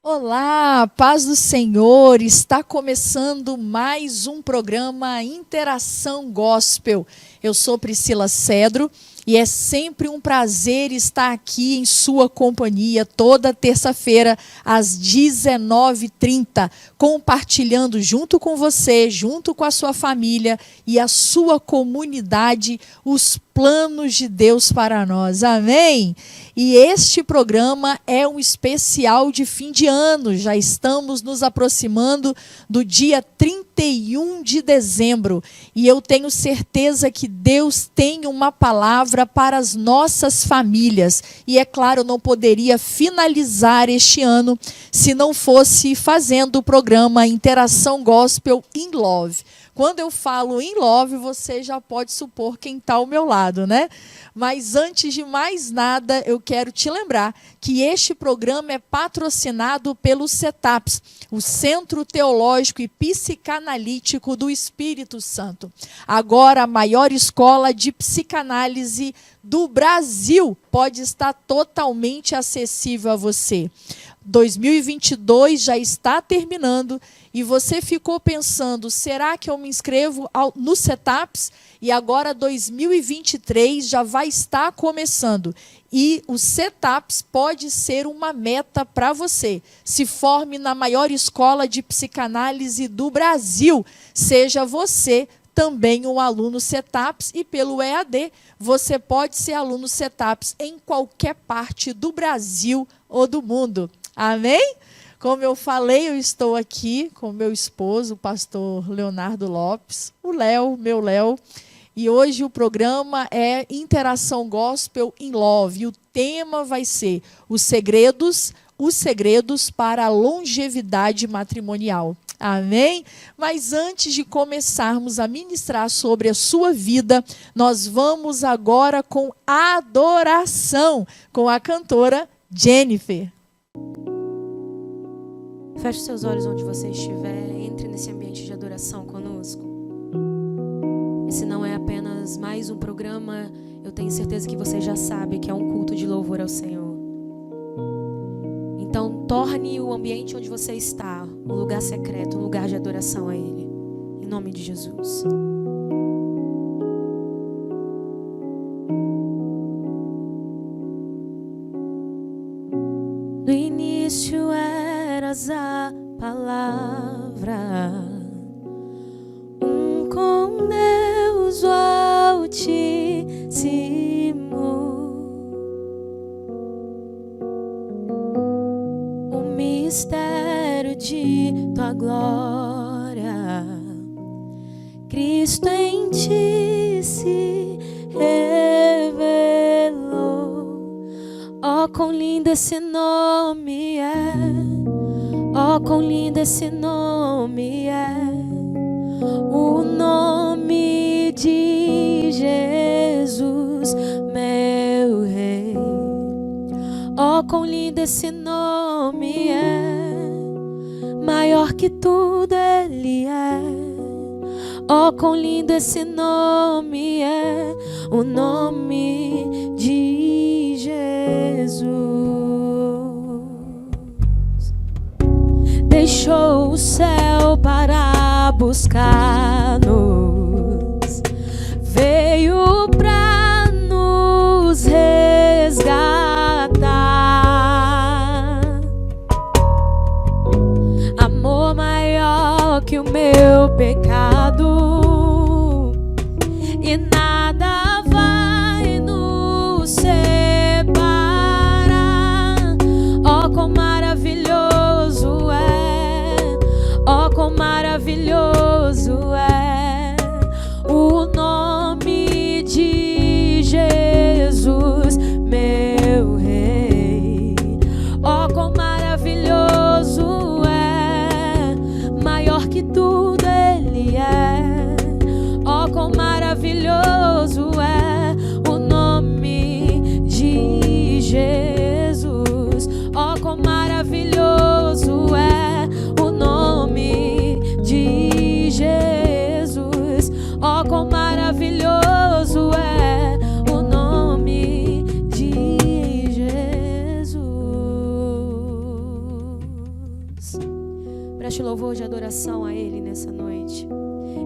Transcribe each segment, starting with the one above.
Olá, paz do Senhor, está começando mais um programa Interação Gospel. Eu sou Priscila Cedro e é sempre um prazer estar aqui em sua companhia toda terça-feira às 19h30, compartilhando junto com você, junto com a sua família e a sua comunidade, os planos de Deus para nós. Amém? E este programa é um especial de fim de ano. Já estamos nos aproximando do dia 31 de dezembro. E eu tenho certeza que Deus tem uma palavra para as nossas famílias. E é claro, eu não poderia finalizar este ano se não fosse fazendo o programa Interação Gospel in Love. Quando eu falo in love, você já pode supor quem está ao meu lado, né? Mas antes de mais nada, eu quero te lembrar que este programa é patrocinado pelo CETAPS, o Centro Teológico e Psicanalítico do Espírito Santo. Agora, a maior escola de psicanálise do Brasil pode estar totalmente acessível a você. 2022 já está terminando e você ficou pensando, será que eu me inscrevo no CETAPS? E agora 2023 já vai estar começando. E o CETAPS pode ser uma meta para você. Se forme na maior escola de psicanálise do Brasil. Seja você também um aluno CETAPS e pelo EAD você pode ser aluno CETAPS em qualquer parte do Brasil ou do mundo. Amém? Como eu falei, eu estou aqui com meu esposo, o pastor Leonardo Lopes, o Léo, meu Léo, e hoje o programa é Interação Gospel in Love, e o tema vai ser os segredos para a longevidade matrimonial. Amém? Mas antes de começarmos a ministrar sobre a sua vida, nós vamos agora com adoração, com a cantora Jennifer. Feche seus olhos onde você estiver, entre nesse ambiente de adoração conosco. Esse não é apenas mais um programa, eu tenho certeza que você já sabe que é um culto de louvor ao Senhor. Então, torne o ambiente onde você está um lugar secreto, um lugar de adoração a Ele. Em nome de Jesus. No início eras a palavra, com Deus o Altíssimo. O mistério de tua glória, Cristo em ti se revelou. Oh, quão lindo esse nome é! Oh, quão lindo esse nome é! O nome de Jesus, meu Rei. Oh, quão lindo esse nome é! Maior que tudo Ele é. Oh, quão lindo esse nome é! O nome de Jesus. Deixou o céu para buscar-nos, veio para nos resgatar. Amor maior que o meu pecado, e nada vai nos separar. Oh, quão maravilhoso é! Oh, quão maravilhoso é o nome de Jesus, meu Rei. Oh, quão maravilhoso é! Maior que tudo Ele é. Oh, quão maravilhoso é o nome de Jesus. Oh, quão maravilhoso é o nome de Jesus. Oh, quão maravilhoso é o nome de Jesus. este louvor de adoração a Ele nessa noite.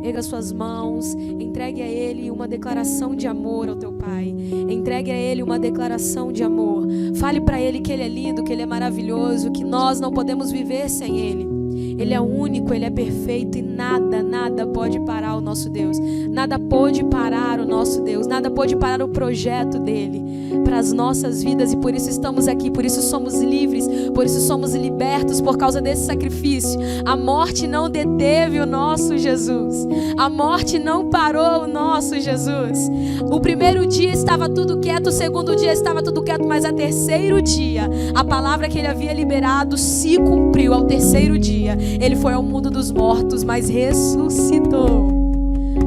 Erga suas mãos, entregue a Ele uma declaração de amor ao teu Pai. Entregue a Ele uma declaração de amor. Fale para Ele que Ele é lindo, que Ele é maravilhoso, que nós não podemos viver sem Ele. Ele é único, Ele é perfeito e nada, nada pode parar o nosso Deus. Nada pode parar o nosso Deus. Nada pode parar o projeto dEle para as nossas vidas. E por isso estamos aqui, por isso somos livres, por isso somos libertos por causa desse sacrifício. A morte não deteve o nosso Jesus. A morte não parou o nosso Jesus. O primeiro dia estava tudo quieto, o segundo dia estava tudo quieto, mas ao terceiro dia, a palavra que Ele havia liberado se cumpriu. Ao terceiro dia, Ele foi ao mundo dos mortos, mas ressuscitou.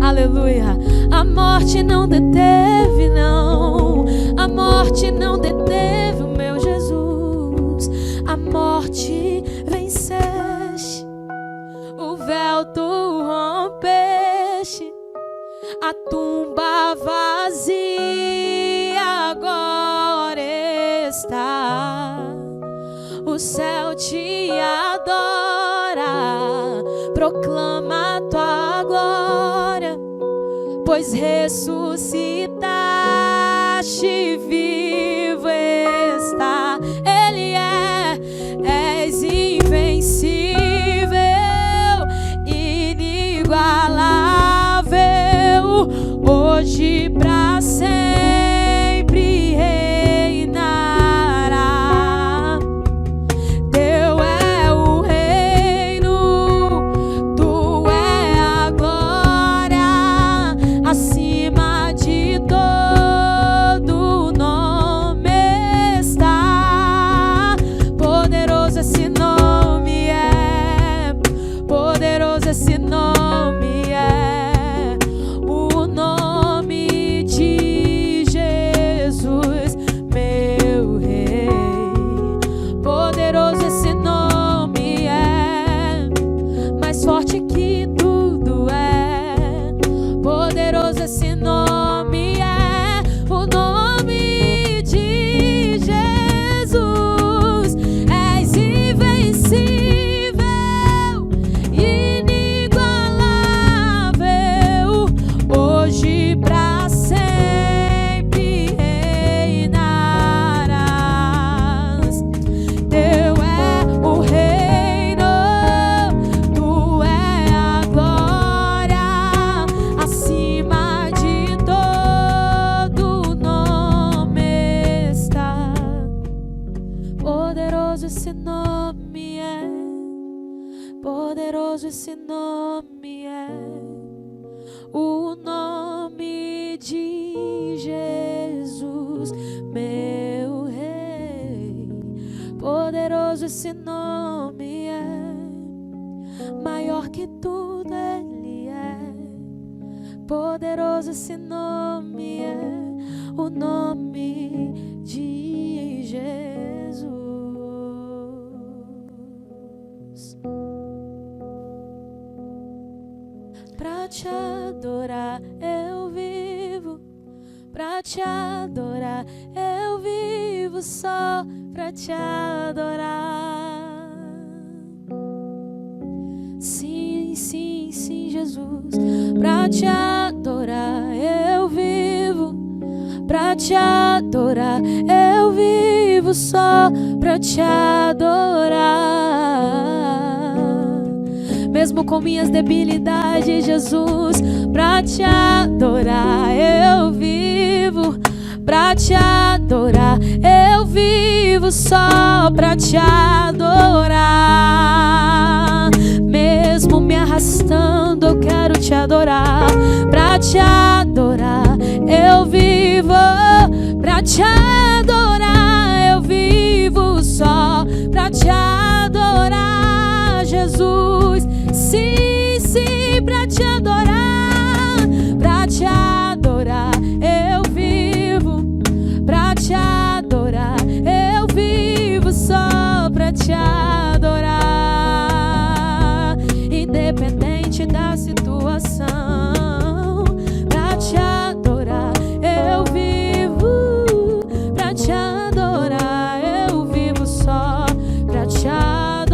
Aleluia. A morte não deteve, não. A morte não deteve o meu Jesus. A morte venceste. O véu tu rompeste. A tumba vazia agora está. O céu te adora, proclama a tua glória, pois ressuscitaste, vivo está. Ele és invencível, inigualável, hoje pra sempre reinará. Teu é o reino, tu é a glória, acima de todo nome está. Poderoso esse nome é, poderoso esse nome é, o nome de Jesus, meu Rei. Poderoso esse nome é, mais forte que tudo é. Poderoso esse nome é, o nome de Jesus. És invencível, inigualável, hoje pra sempre reinarás. Teu é o reino, tu é a glória, acima de todo nome está. Poderoso esse nome é, poderoso esse nome é, o nome de Jesus, meu Rei. Poderoso esse nome é, maior que tudo Ele é. Poderoso esse nome é, o nome de Jesus. Pra te adorar eu vivo, pra te adorar eu vivo, só pra te adorar. Sim, sim, sim, Jesus, pra te adorar eu vivo, pra te adorar eu vivo, só pra te adorar. Mesmo com minhas debilidades, Jesus, pra te adorar eu vivo, pra te adorar eu vivo, só pra te adorar. Mesmo me arrastando, eu quero te adorar. Pra te adorar eu vivo, pra te adorar eu vivo, só pra te adorar, Jesus. Sim, sim, pra te adorar, pra te adorar eu vivo, pra te adorar eu vivo, só pra te adorar. Independente da situação, pra te adorar eu vivo, pra te adorar eu vivo, só pra te adorar.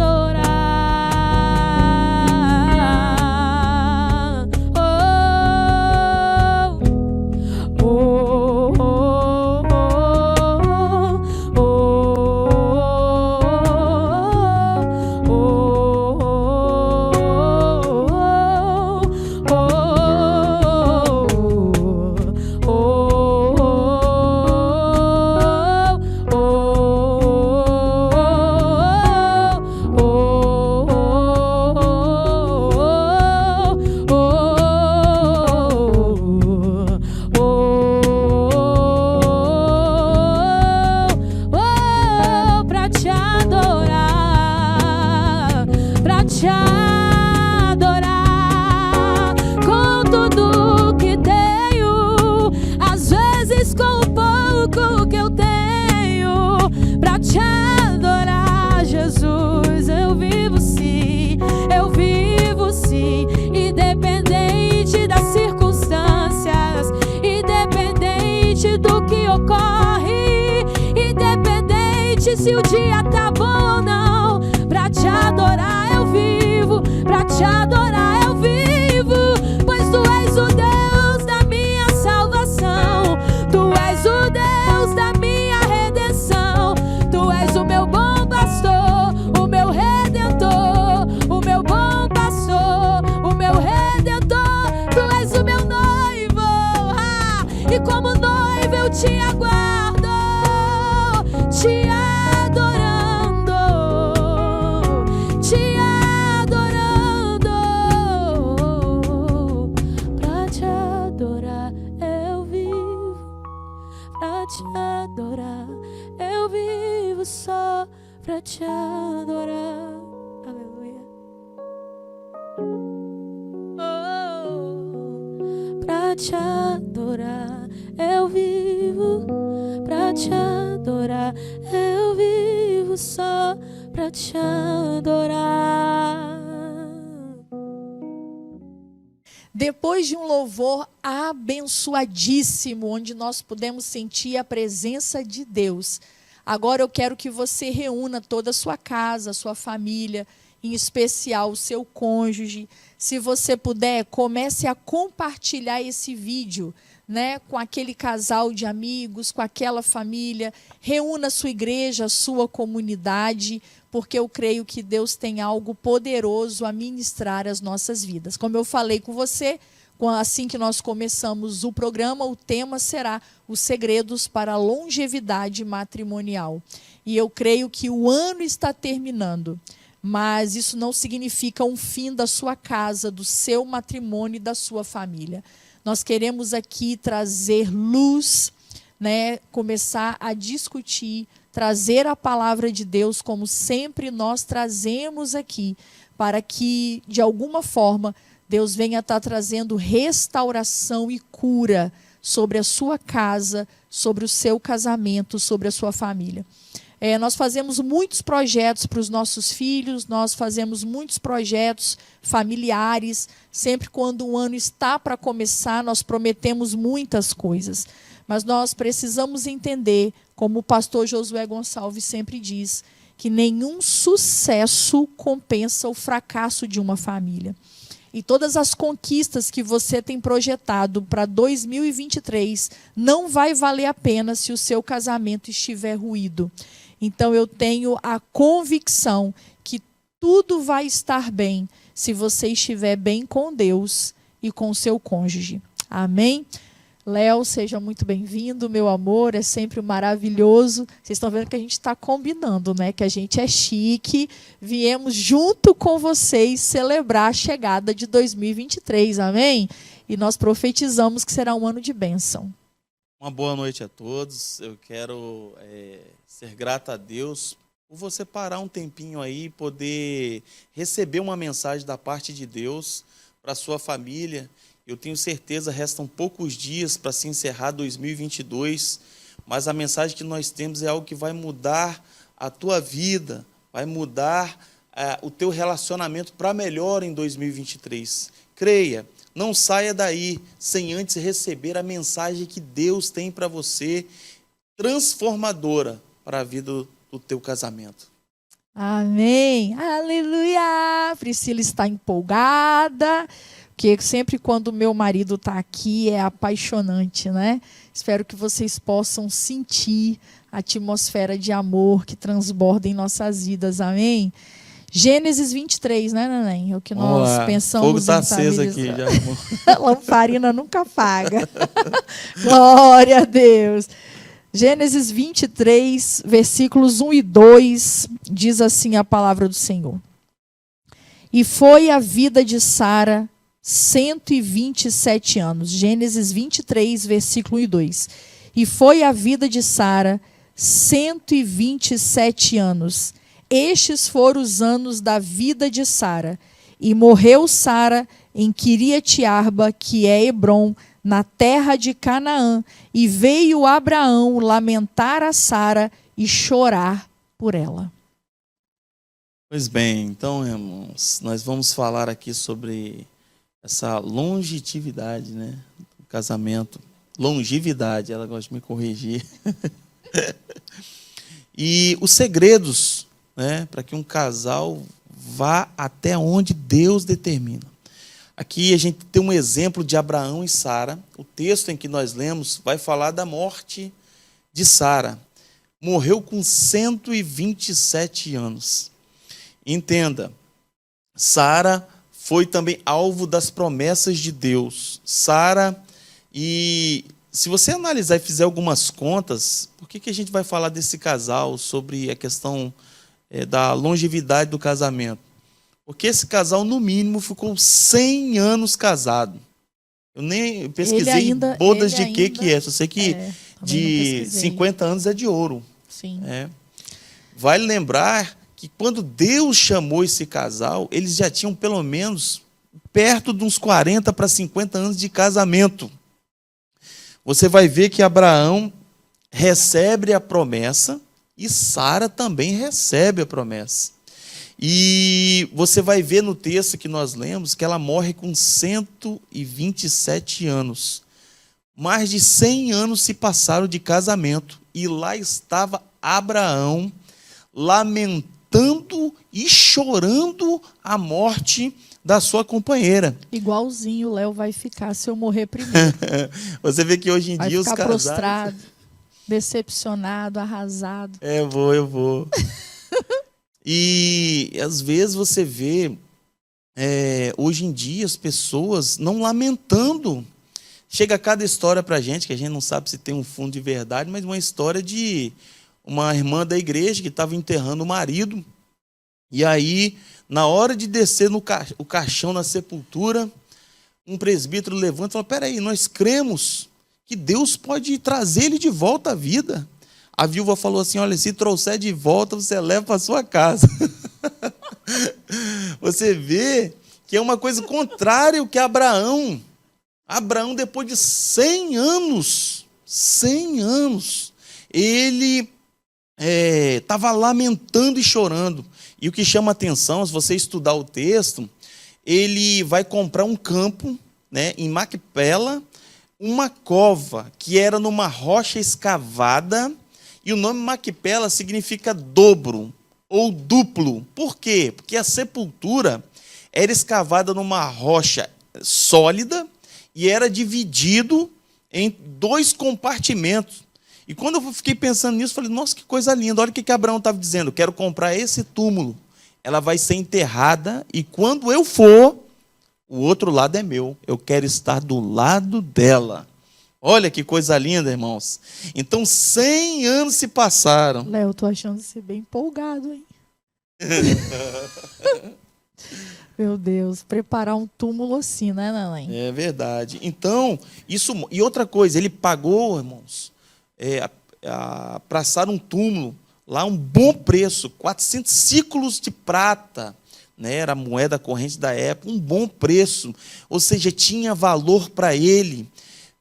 ocorre, independente se o dia tá bom ou não. Pra te adorar eu vivo, pra te adorar eu vivo, pois tu és o Deus da minha salvação, tu és o Deus da minha redenção, tu és o meu bom pastor, o meu redentor, o meu bom pastor, o meu redentor, tu és o meu noivo, e como noivo eu te aguardo, te adorando, te adorando. Pra te adorar eu vivo, pra te adorar eu vivo, só pra te adorar. Aleluia. Oh, pra te adorar eu vivo, pra te adorar eu vivo, só pra te adorar. Depois de um louvor abençoadíssimo, onde nós pudemos sentir a presença de Deus, agora eu quero que você reúna toda a sua casa, a sua família, em especial o seu cônjuge. Se você puder, comece a compartilhar esse vídeo, né, com aquele casal de amigos, com aquela família. Reúna a sua igreja, a sua comunidade, porque eu creio que Deus tem algo poderoso a ministrar às nossas vidas. Como eu falei com você, assim que nós começamos o programa, o tema será os segredos para a longevidade matrimonial. E eu creio que o ano está terminando, mas isso não significa um fim da sua casa, do seu matrimônio e da sua família. Nós queremos aqui trazer luz, né, começar a discutir, trazer a palavra de Deus, como sempre nós trazemos aqui, para que, de alguma forma, Deus venha estar trazendo restauração e cura sobre a sua casa, sobre o seu casamento, sobre a sua família. Nós fazemos muitos projetos para os nossos filhos, nós fazemos muitos projetos familiares. Sempre quando o ano está para começar, nós prometemos muitas coisas. Mas nós precisamos entender, como o pastor Josué Gonçalves sempre diz, que nenhum sucesso compensa o fracasso de uma família. E todas as conquistas que você tem projetado para 2023 não vai valer a pena se o seu casamento estiver ruído. Então eu tenho a convicção que tudo vai estar bem se você estiver bem com Deus e com o seu cônjuge. Amém? Léo, seja muito bem-vindo, meu amor, é sempre maravilhoso. Vocês estão vendo que a gente está combinando, né? Que a gente é chique. Viemos junto com vocês celebrar a chegada de 2023, amém? E nós profetizamos que será um ano de bênção. Uma boa noite a todos. Eu quero ser grato a Deus por você parar um tempinho aí, poder receber uma mensagem da parte de Deus para a sua família. Eu tenho certeza, restam poucos dias para se encerrar 2022, mas a mensagem que nós temos é algo que vai mudar a tua vida, vai mudar o teu relacionamento para melhor em 2023. Creia, não saia daí sem antes receber a mensagem que Deus tem para você, transformadora para a vida do teu casamento. Amém, aleluia. Priscila está empolgada, porque sempre quando o meu marido está aqui é apaixonante, né? Espero que vocês possam sentir a atmosfera de amor que transborda em nossas vidas, amém? Gênesis 23, né, neném? É o que nós pensamos. O fogo está aceso aqui, já. Lamparina nunca apaga. Glória a Deus. Gênesis 23, versículos 1 e 2, diz assim a palavra do Senhor. E foi a vida de Sara 127 anos. Gênesis 23, versículo 1 e 2. E foi a vida de Sara 127 anos. Estes foram os anos da vida de Sara. E morreu Sara em Quiriate-Arba, que é Hebrom, na terra de Canaã. E veio Abraão lamentar a Sara e chorar por ela. Pois bem, então, irmãos, nós vamos falar aqui sobre essa longevidade, né, do casamento. Longevidade, ela gosta de me corrigir. E os segredos, né, para que um casal vá até onde Deus determina. Aqui a gente tem um exemplo de Abraão e Sara. O texto em que nós lemos vai falar da morte de Sara. Morreu com 127 anos. Entenda, Sara foi também alvo das promessas de Deus. Sara, e se você analisar e fizer algumas contas, por que a gente vai falar desse casal, sobre a questão da longevidade do casamento? Porque esse casal, no mínimo, ficou 100 anos casado. Eu nem pesquisei bodas de que é. Só sei que de 50 anos é de ouro. Sim. Vale lembrar que quando Deus chamou esse casal, eles já tinham pelo menos perto de uns 40 para 50 anos de casamento. Você vai ver que Abraão recebe a promessa e Sara também recebe a promessa. E você vai ver no texto que nós lemos que ela morre com 127 anos. Mais de 100 anos se passaram de casamento e lá estava Abraão lamentando e chorando a morte da sua companheira. Igualzinho o Léo vai ficar se eu morrer primeiro. Você vê que hoje em dia os casais... prostrado, decepcionado, arrasado. Eu vou. E às vezes você vê, hoje em dia, as pessoas não lamentando. Chega cada história pra gente, que a gente não sabe se tem um fundo de verdade, mas uma história de uma irmã da igreja que estava enterrando o marido. E aí, na hora de descer o caixão na sepultura, um presbítero levanta e fala: peraí, nós cremos que Deus pode trazer ele de volta à vida. A viúva falou assim: olha, se trouxer de volta, você leva para sua casa. Você vê que é uma coisa contrária ao que Abraão, depois de 100 anos, ele estava lamentando e chorando. E o que chama atenção, se você estudar o texto, ele vai comprar um campo, né, em Macpela, uma cova que era numa rocha escavada. E o nome Macpela significa dobro ou duplo. Por quê? Porque a sepultura era escavada numa rocha sólida e era dividido em 2 compartimentos. E quando eu fiquei pensando nisso, falei: nossa, que coisa linda. Olha o que Abraão estava dizendo: quero comprar esse túmulo. Ela vai ser enterrada e quando eu for, o outro lado é meu. Eu quero estar do lado dela. Olha que coisa linda, irmãos. Então, 100 anos se passaram. Léo, eu tô achando você bem empolgado, hein? Meu Deus, preparar um túmulo assim, né, Nanãe? É verdade. Então, isso... E outra coisa, ele pagou, irmãos, para assar um túmulo, lá um bom preço, 400 ciclos de prata, né? Era a moeda corrente da época, um bom preço. Ou seja, tinha valor para ele.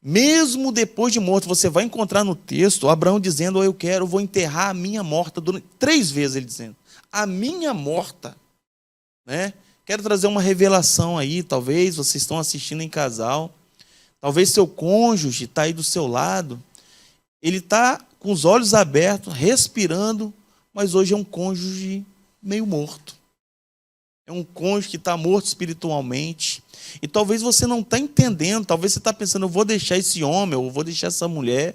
Mesmo depois de morto, você vai encontrar no texto Abraão dizendo: eu vou enterrar a minha morta, 3 vezes ele dizendo, a minha morta, né? Quero trazer uma revelação aí, talvez vocês estão assistindo em casal, talvez seu cônjuge está aí do seu lado, ele está com os olhos abertos, respirando, mas hoje é um cônjuge meio morto. É um cônjuge que está morto espiritualmente. E talvez você não está entendendo, talvez você está pensando: eu vou deixar esse homem, eu vou deixar essa mulher,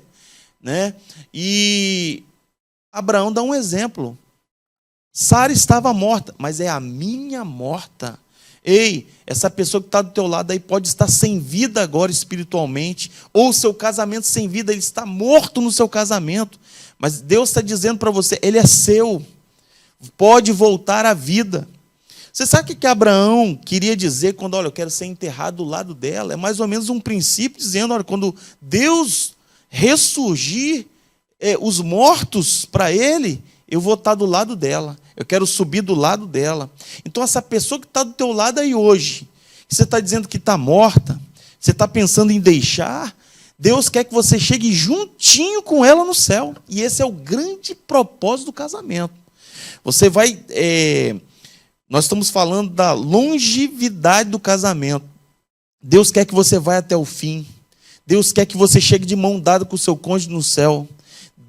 né? E Abraão dá um exemplo. Sara estava morta, mas é a minha morta. Ei, essa pessoa que está do teu lado aí pode estar sem vida agora espiritualmente, ou seu casamento sem vida, ele está morto no seu casamento. Mas Deus está dizendo para você: ele é seu, pode voltar à vida. Você sabe o que Abraão queria dizer quando, olha, eu quero ser enterrado do lado dela? É mais ou menos um princípio dizendo: olha, quando Deus ressurgir os mortos para ele, eu vou estar do lado dela. Eu quero subir do lado dela. Então, essa pessoa que está do teu lado aí hoje, que você está dizendo que está morta, você está pensando em deixar, Deus quer que você chegue juntinho com ela no céu. E esse é o grande propósito do casamento. Você vai... Nós estamos falando da longevidade do casamento. Deus quer que você vá até o fim. Deus quer que você chegue de mão dada com o seu cônjuge no céu.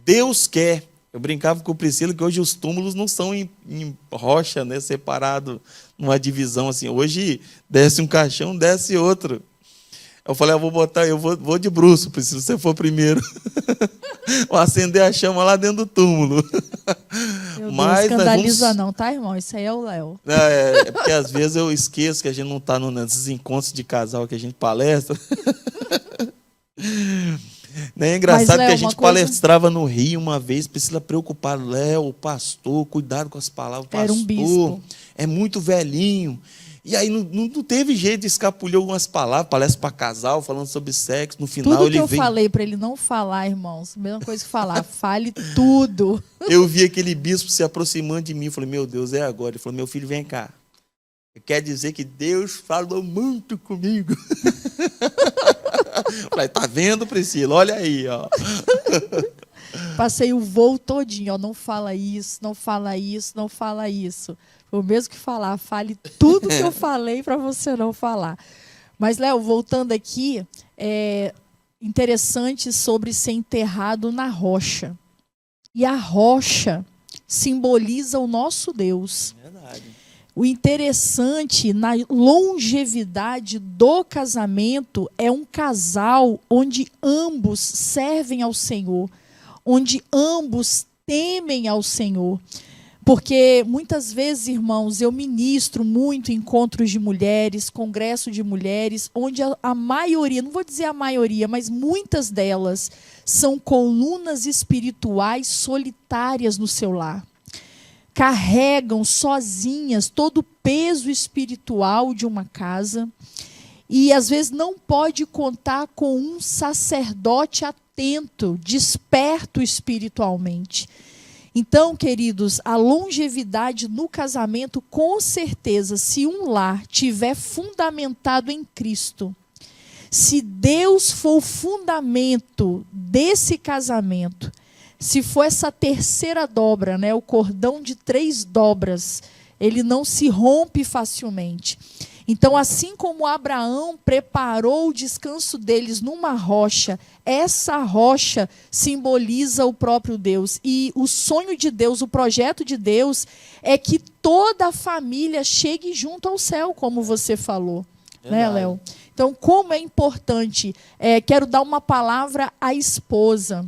Deus quer. Eu brincava com o Priscila que hoje os túmulos não são em rocha, né, separado numa divisão assim. Hoje desce um caixão, desce outro. Eu falei, eu vou de bruço, Priscila, se você for primeiro. Vou acender a chama lá dentro do túmulo. Meu Deus, escandaliza não, tá, irmão? Isso aí é o Léo. É porque às vezes eu esqueço que a gente não está nesses encontros de casal que a gente palestra. É engraçado que a gente palestrava no Rio uma vez, Priscila preocupada, Léo, pastor, cuidado com as palavras, pastor. Era um bispo. É muito velhinho. E aí não teve jeito de escapulir algumas palavras, palestra para casal, falando sobre sexo. No final tudo que eu falei para ele não falar, irmãos, mesma coisa que falar, fale tudo. Eu vi aquele bispo se aproximando de mim, falei, meu Deus, é agora. Ele falou, meu filho, vem cá. Quer dizer que Deus falou muito comigo. Falei, tá vendo, Priscila? Olha aí, ó. Passei o voo todinho, ó, não fala isso, não fala isso, não fala isso. O mesmo que falar, fale tudo que eu falei para você não falar. Mas, Léo, voltando aqui, é interessante sobre ser enterrado na rocha. E a rocha simboliza o nosso Deus. Verdade. O interessante na longevidade do casamento é um casal onde ambos servem ao Senhor, onde ambos temem ao Senhor. Porque muitas vezes, irmãos, eu ministro muito encontros de mulheres, congresso de mulheres, onde a maioria, não vou dizer a maioria, mas muitas delas são colunas espirituais solitárias no seu lar. Carregam sozinhas todo o peso espiritual de uma casa e às vezes não pode contar com um sacerdote atento, desperto espiritualmente. Então, queridos, a longevidade no casamento, com certeza, se um lar tiver fundamentado em Cristo, se Deus for o fundamento desse casamento, se for essa terceira dobra, né, o cordão de 3 dobras, ele não se rompe facilmente. Então, assim como Abraão preparou o descanso deles numa rocha, essa rocha simboliza o próprio Deus. E o sonho de Deus, o projeto de Deus, é que toda a família chegue junto ao céu, como você falou. Né, Léo? Então, como é importante, quero dar uma palavra à esposa.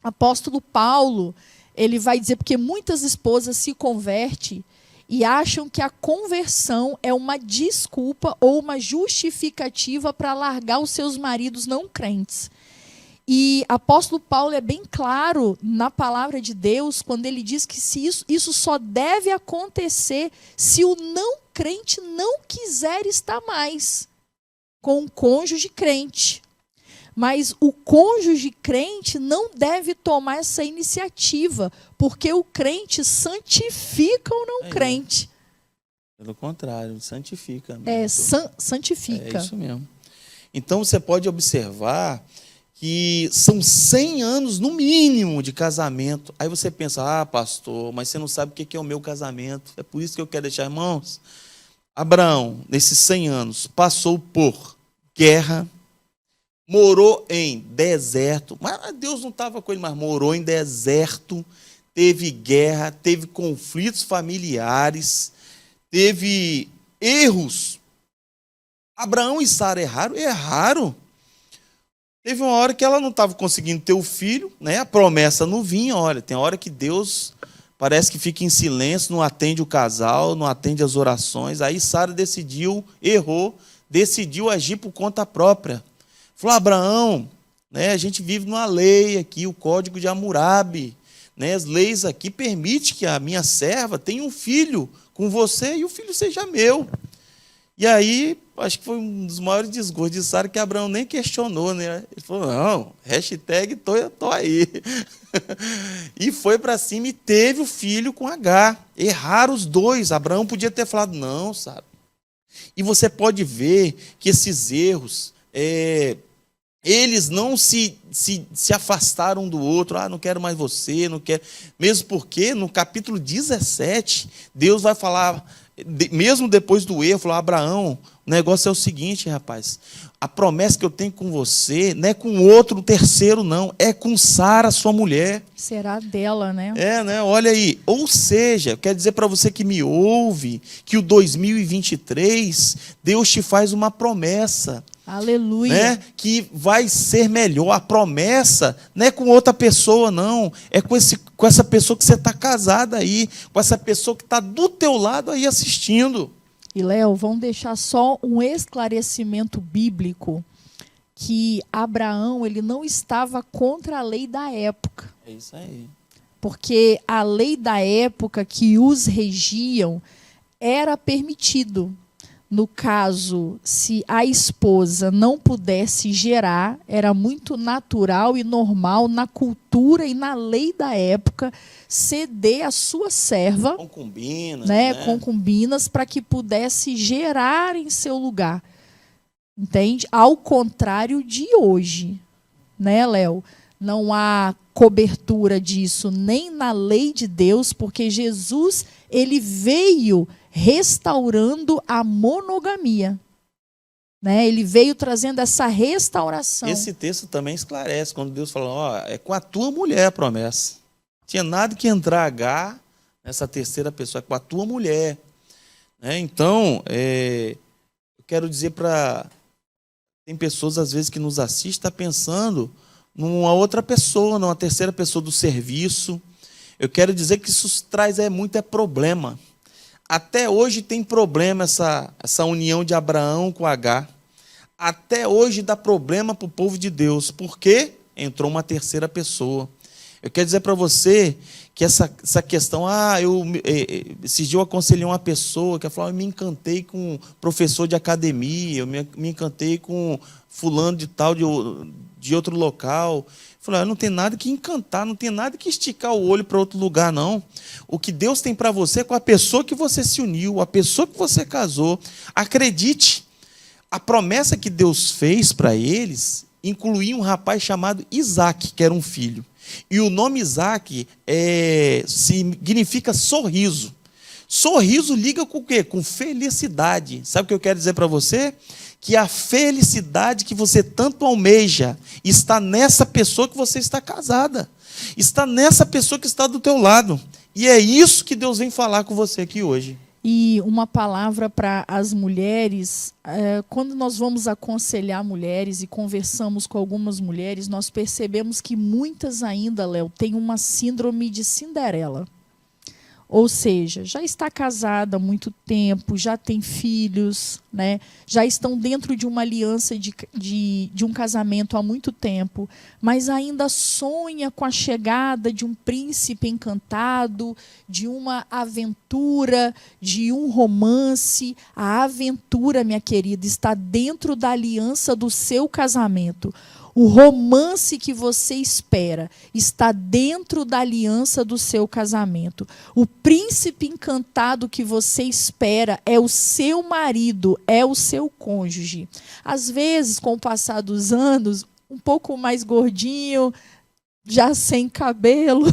Apóstolo Paulo, ele vai dizer, porque muitas esposas se convertem e acham que a conversão é uma desculpa ou uma justificativa para largar os seus maridos não crentes. E apóstolo Paulo é bem claro na palavra de Deus, quando ele diz que isso só deve acontecer se o não crente não quiser estar mais com um cônjuge crente. Mas o cônjuge crente não deve tomar essa iniciativa, porque o crente santifica o não crente. Pelo contrário, santifica. Santifica. É isso mesmo. Então você pode observar que são 100 anos no mínimo de casamento. Aí você pensa, pastor, mas você não sabe o que é o meu casamento. É por isso que eu quero deixar, irmãos. Abraão, nesses 100 anos, passou por guerra, morou em deserto, mas Deus não estava com ele, mas morou em deserto, teve guerra, teve conflitos familiares, teve erros. Abraão e Sara erraram. Teve uma hora que ela não estava conseguindo ter o filho, né? A promessa não vinha. Olha, tem hora que Deus parece que fica em silêncio, não atende o casal, não atende as orações. Aí Sara errou, decidiu agir por conta própria. Falou, Abraão, né, a gente vive numa lei aqui, o Código de Hammurabi, né, as leis aqui permitem que a minha serva tenha um filho com você e o filho seja meu. E aí, acho que foi um dos maiores desgostos de Sara que Abraão nem questionou, né? Ele falou, não, hashtag tô aí. E foi para cima e teve o filho com Agar. Erraram os dois. Abraão podia ter falado, não, Sara. E você pode ver que esses erros, eles não se afastaram um do outro, não quero mais você, não quero. Mesmo porque no capítulo 17, Deus vai falar, mesmo depois do erro, falou: Abraão, o negócio é o seguinte, rapaz, a promessa que eu tenho com você não é com outro terceiro, não, é com Sara, sua mulher. Será dela, né? Né? Olha aí. Ou seja, quer dizer para você que me ouve, que o 2023, Deus te faz uma promessa. Aleluia. Né? Que vai ser melhor. A promessa não é com outra pessoa, não. É com essa pessoa que você está casada aí, com essa pessoa que está do teu lado aí assistindo. E, Léo, vamos deixar só um esclarecimento bíblico, que Abraão ele não estava contra a lei da época. É isso aí. Porque a lei da época que os regiam era permitido. No caso, se a esposa não pudesse gerar, era muito natural e normal na cultura e na lei da época ceder a sua serva, concubinas, concubinas, para que pudesse gerar em seu lugar. Entende? Ao contrário de hoje, né, Léo? Não há cobertura disso nem na lei de Deus, porque Jesus ele veio restaurando a monogamia. Né? Ele veio trazendo essa restauração. Esse texto também esclarece, quando Deus fala: é com a tua mulher a promessa. Não tinha nada que entrar nessa terceira pessoa, é com a tua mulher. Né? Então, eu quero dizer tem pessoas às vezes que nos assistem, está pensando numa outra pessoa, numa terceira pessoa do serviço. Eu quero dizer que isso traz muito problema. Até hoje tem problema essa união de Abraão com Agar. Até hoje dá problema para o povo de Deus. Por quê? Entrou uma terceira pessoa. Eu quero dizer para você que essa questão... esses dias eu aconselhei uma pessoa que falou: eu me encantei com professor de academia, eu me encantei com fulano de tal, de outro local. Falei: não tem nada que encantar, não tem nada que esticar o olho para outro lugar, não. O que Deus tem para você é com a pessoa que você se uniu, a pessoa que você casou. Acredite, a promessa que Deus fez para eles incluía um rapaz chamado Isaac, que era um filho. E o nome Isaac significa sorriso. Sorriso liga com o quê? Com felicidade. Sabe o que eu quero dizer para você? Que a felicidade que você tanto almeja está nessa pessoa que você está casada. Está nessa pessoa que está do teu lado. E é isso que Deus vem falar com você aqui hoje. E uma palavra para as mulheres, quando nós vamos aconselhar mulheres e conversamos com algumas mulheres, nós percebemos que muitas ainda, Léo, têm uma síndrome de Cinderela. Ou seja, já está casada há muito tempo, já tem filhos, né? Já estão dentro de uma aliança de um casamento há muito tempo, mas ainda sonha com a chegada de um príncipe encantado, de uma aventura, de um romance. A aventura, minha querida, está dentro da aliança do seu casamento. O romance que você espera está dentro da aliança do seu casamento. O príncipe encantado que você espera é o seu marido, é o seu cônjuge. Às vezes, com o passar dos anos, um pouco mais gordinho, já sem cabelo,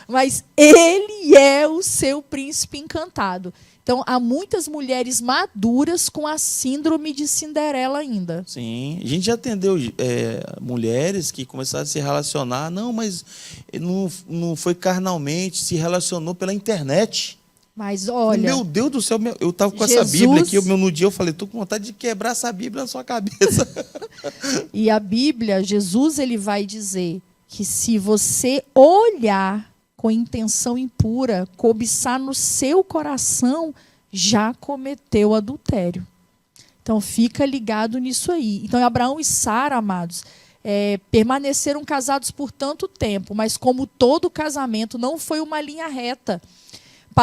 mas ele é o seu príncipe encantado. Então, há muitas mulheres maduras com a síndrome de Cinderela ainda. Sim, a gente já atendeu mulheres que começaram a se relacionar, mas não foi carnalmente, se relacionou pela internet. Mas olha... Meu Deus do céu, eu estava com essa Bíblia aqui, no dia eu falei: estou com vontade de quebrar essa Bíblia na sua cabeça. E a Bíblia, Jesus ele vai dizer que se você olhar com intenção impura, cobiçar no seu coração, já cometeu adultério. Então, fica ligado nisso aí. Então, Abraão e Sara, amados, permaneceram casados por tanto tempo, mas como todo casamento, não foi uma linha reta.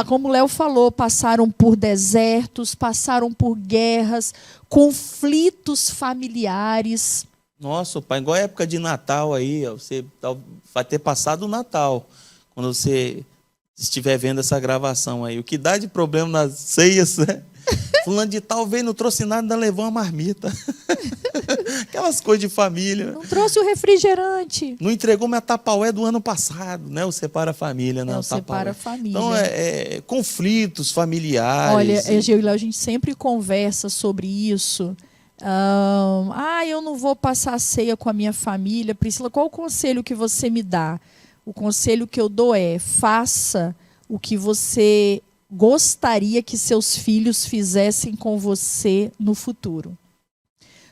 Como o Léo falou, passaram por desertos, passaram por guerras, conflitos familiares. Nossa, pai, igual a época de Natal aí, você vai ter passado o Natal. Quando você estiver vendo essa gravação aí. O que dá de problema nas ceias, né? Fulano de tal veio, não trouxe nada, ainda levou uma marmita. Aquelas coisas de família. Não trouxe o refrigerante. Não entregou minha Tupperware do ano passado, né? O Separa a Família, né? É o Separa a Família. Então, conflitos familiares. Olha, eu e Léo, a gente sempre conversa sobre isso. Eu não vou passar a ceia com a minha família. Priscila, qual o conselho que você me dá? O conselho que eu dou é: faça o que você gostaria que seus filhos fizessem com você no futuro.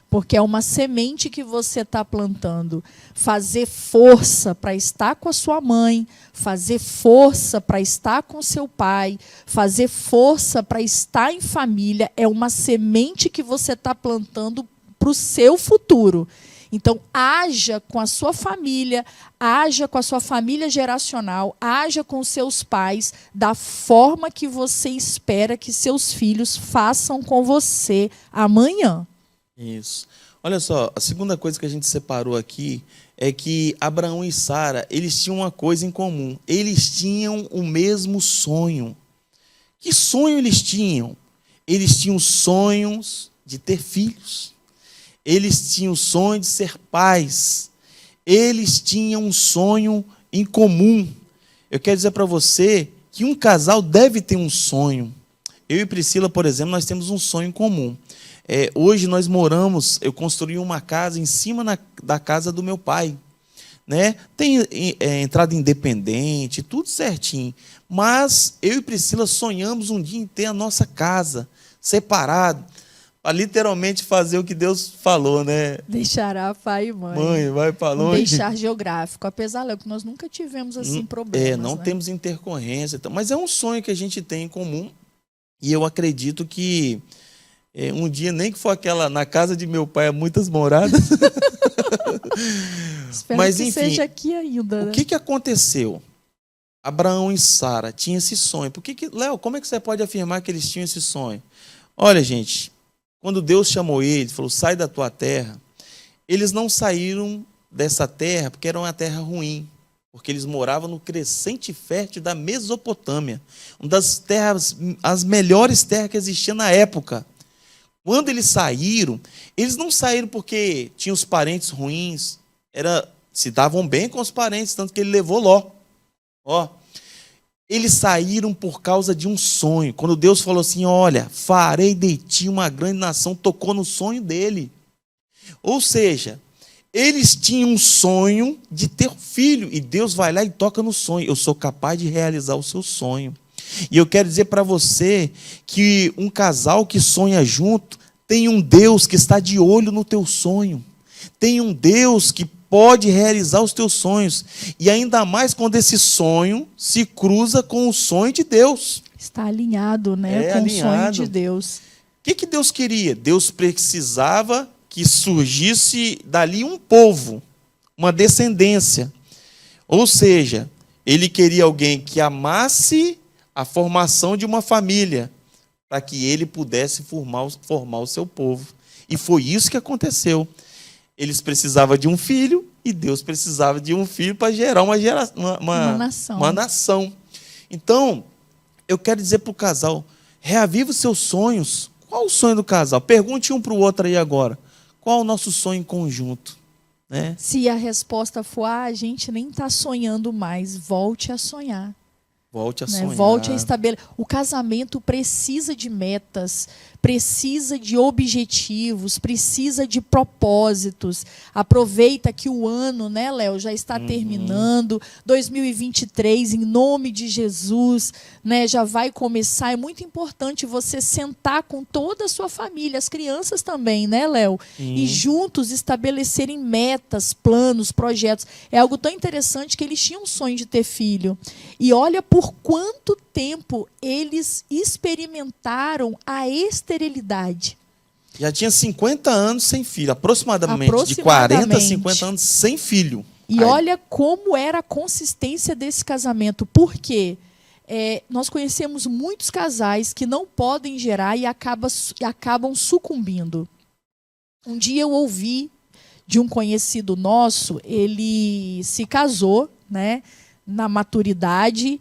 Porque é uma semente que você está plantando. Fazer força para estar com a sua mãe, fazer força para estar com seu pai, fazer força para estar em família, é uma semente que você está plantando para o seu futuro. Então, haja com a sua família, haja com a sua família geracional, haja com seus pais da forma que você espera que seus filhos façam com você amanhã. Isso. Olha só, a segunda coisa que a gente separou aqui é que Abraão e Sara, eles tinham uma coisa em comum. Eles tinham o mesmo sonho. Que sonho eles tinham? Eles tinham sonhos de ter filhos. Eles tinham o sonho de ser pais. Eles tinham um sonho em comum. Eu quero dizer para você que um casal deve ter um sonho. Eu e Priscila, por exemplo, nós temos um sonho em comum. Hoje nós moramos, eu construí uma casa em cima da casa do meu pai. Né? Tem entrada independente, tudo certinho. Mas eu e Priscila sonhamos um dia em ter a nossa casa, separado, para literalmente fazer o que Deus falou, né? Deixará pai e mãe. Mãe, vai para longe. Deixar geográfico. Apesar, Léo, que nós nunca tivemos assim problemas. Não né? temos intercorrência. Mas é um sonho que a gente tem em comum. E eu acredito que um dia, nem que for aquela, na casa de meu pai, há muitas moradas. Espero mas, que enfim, seja aqui ainda. Né? O que aconteceu? Abraão e Sara tinham esse sonho. Léo, como é que você pode afirmar que eles tinham esse sonho? Olha, gente, quando Deus chamou eles, falou, sai da tua terra, eles não saíram dessa terra porque era uma terra ruim, porque eles moravam no crescente fértil da Mesopotâmia, uma das terras, as melhores terras que existiam na época. Quando eles saíram, eles não saíram porque tinham os parentes ruins, se davam bem com os parentes, tanto que ele levou Ló. Eles saíram por causa de um sonho. Quando Deus falou assim, olha, farei de ti uma grande nação, tocou no sonho dele. Ou seja, eles tinham um sonho de ter filho, e Deus vai lá e toca no sonho. Eu sou capaz de realizar o seu sonho. E eu quero dizer para você que um casal que sonha junto tem um Deus que está de olho no teu sonho. Tem um Deus que pode realizar os teus sonhos. E ainda mais quando esse sonho se cruza com o sonho de Deus. Está alinhado, né? Com alinhado. O sonho de Deus. O que Deus queria? Deus precisava que surgisse dali um povo, uma descendência. Ou seja, ele queria alguém que amasse a formação de uma família, para que ele pudesse formar o seu povo. E foi isso que aconteceu. Eles precisavam de um filho, e Deus precisava de um filho para gerar uma nação. Então, eu quero dizer para o casal, reaviva os seus sonhos. Qual o sonho do casal? Pergunte um para o outro aí agora. Qual o nosso sonho em conjunto? Né? Se a resposta for, a gente nem está sonhando mais, volte a sonhar. Volte a né? sonhar. Volte a estabelecer. O casamento precisa de metas, precisa de objetivos, precisa de propósitos. Aproveita que o ano, né, Léo, já está terminando. 2023, em nome de Jesus, né, já vai começar. É muito importante você sentar com toda a sua família, as crianças também, né, Léo? E juntos estabelecerem metas, planos, projetos. É algo tão interessante que eles tinham um sonho de ter filho. E olha por quanto tempo eles experimentaram a esterilidade. Já tinha 50 anos sem filho, aproximadamente. De 40 a 50 anos sem filho. E olha como era a consistência desse casamento. Por quê? Nós conhecemos muitos casais que não podem gerar e acabam sucumbindo. Um dia eu ouvi de um conhecido nosso, ele se casou, né, na maturidade,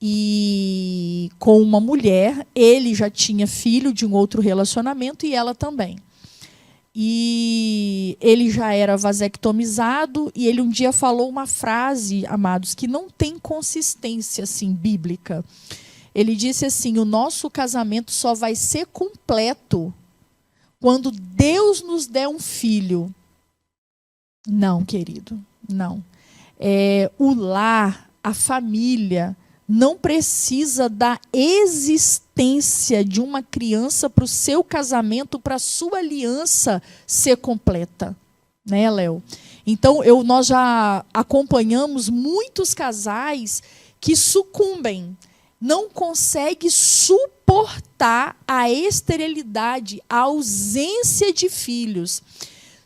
e com uma mulher. Ele já tinha filho de um outro relacionamento e ela também. e ele já era vasectomizado, e ele um dia falou uma frase, amados, que não tem consistência assim, bíblica. Ele disse assim: o nosso casamento só vai ser completo quando Deus nos der um filho. Não, querido, não. O lar, a família, não precisa da existência de uma criança para o seu casamento, para a sua aliança ser completa. Né, Léo? Então, nós já acompanhamos muitos casais que sucumbem, não conseguem suportar a esterilidade, a ausência de filhos.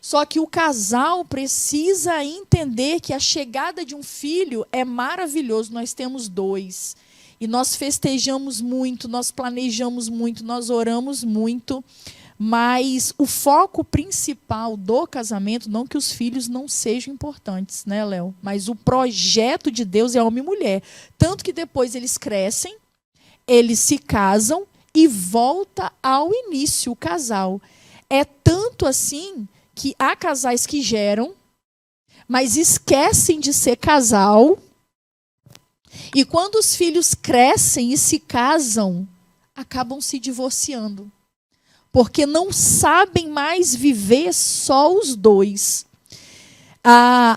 Só que o casal precisa entender que a chegada de um filho é maravilhoso. Nós temos 2. E nós festejamos muito, nós planejamos muito, nós oramos muito. Mas o foco principal do casamento, não que os filhos não sejam importantes, né, Léo? Mas o projeto de Deus é homem e mulher. Tanto que depois eles crescem, eles se casam e volta ao início, o casal. É tanto assim que há casais que geram, mas esquecem de ser casal. E quando os filhos crescem e se casam, acabam se divorciando. Porque não sabem mais viver só os 2.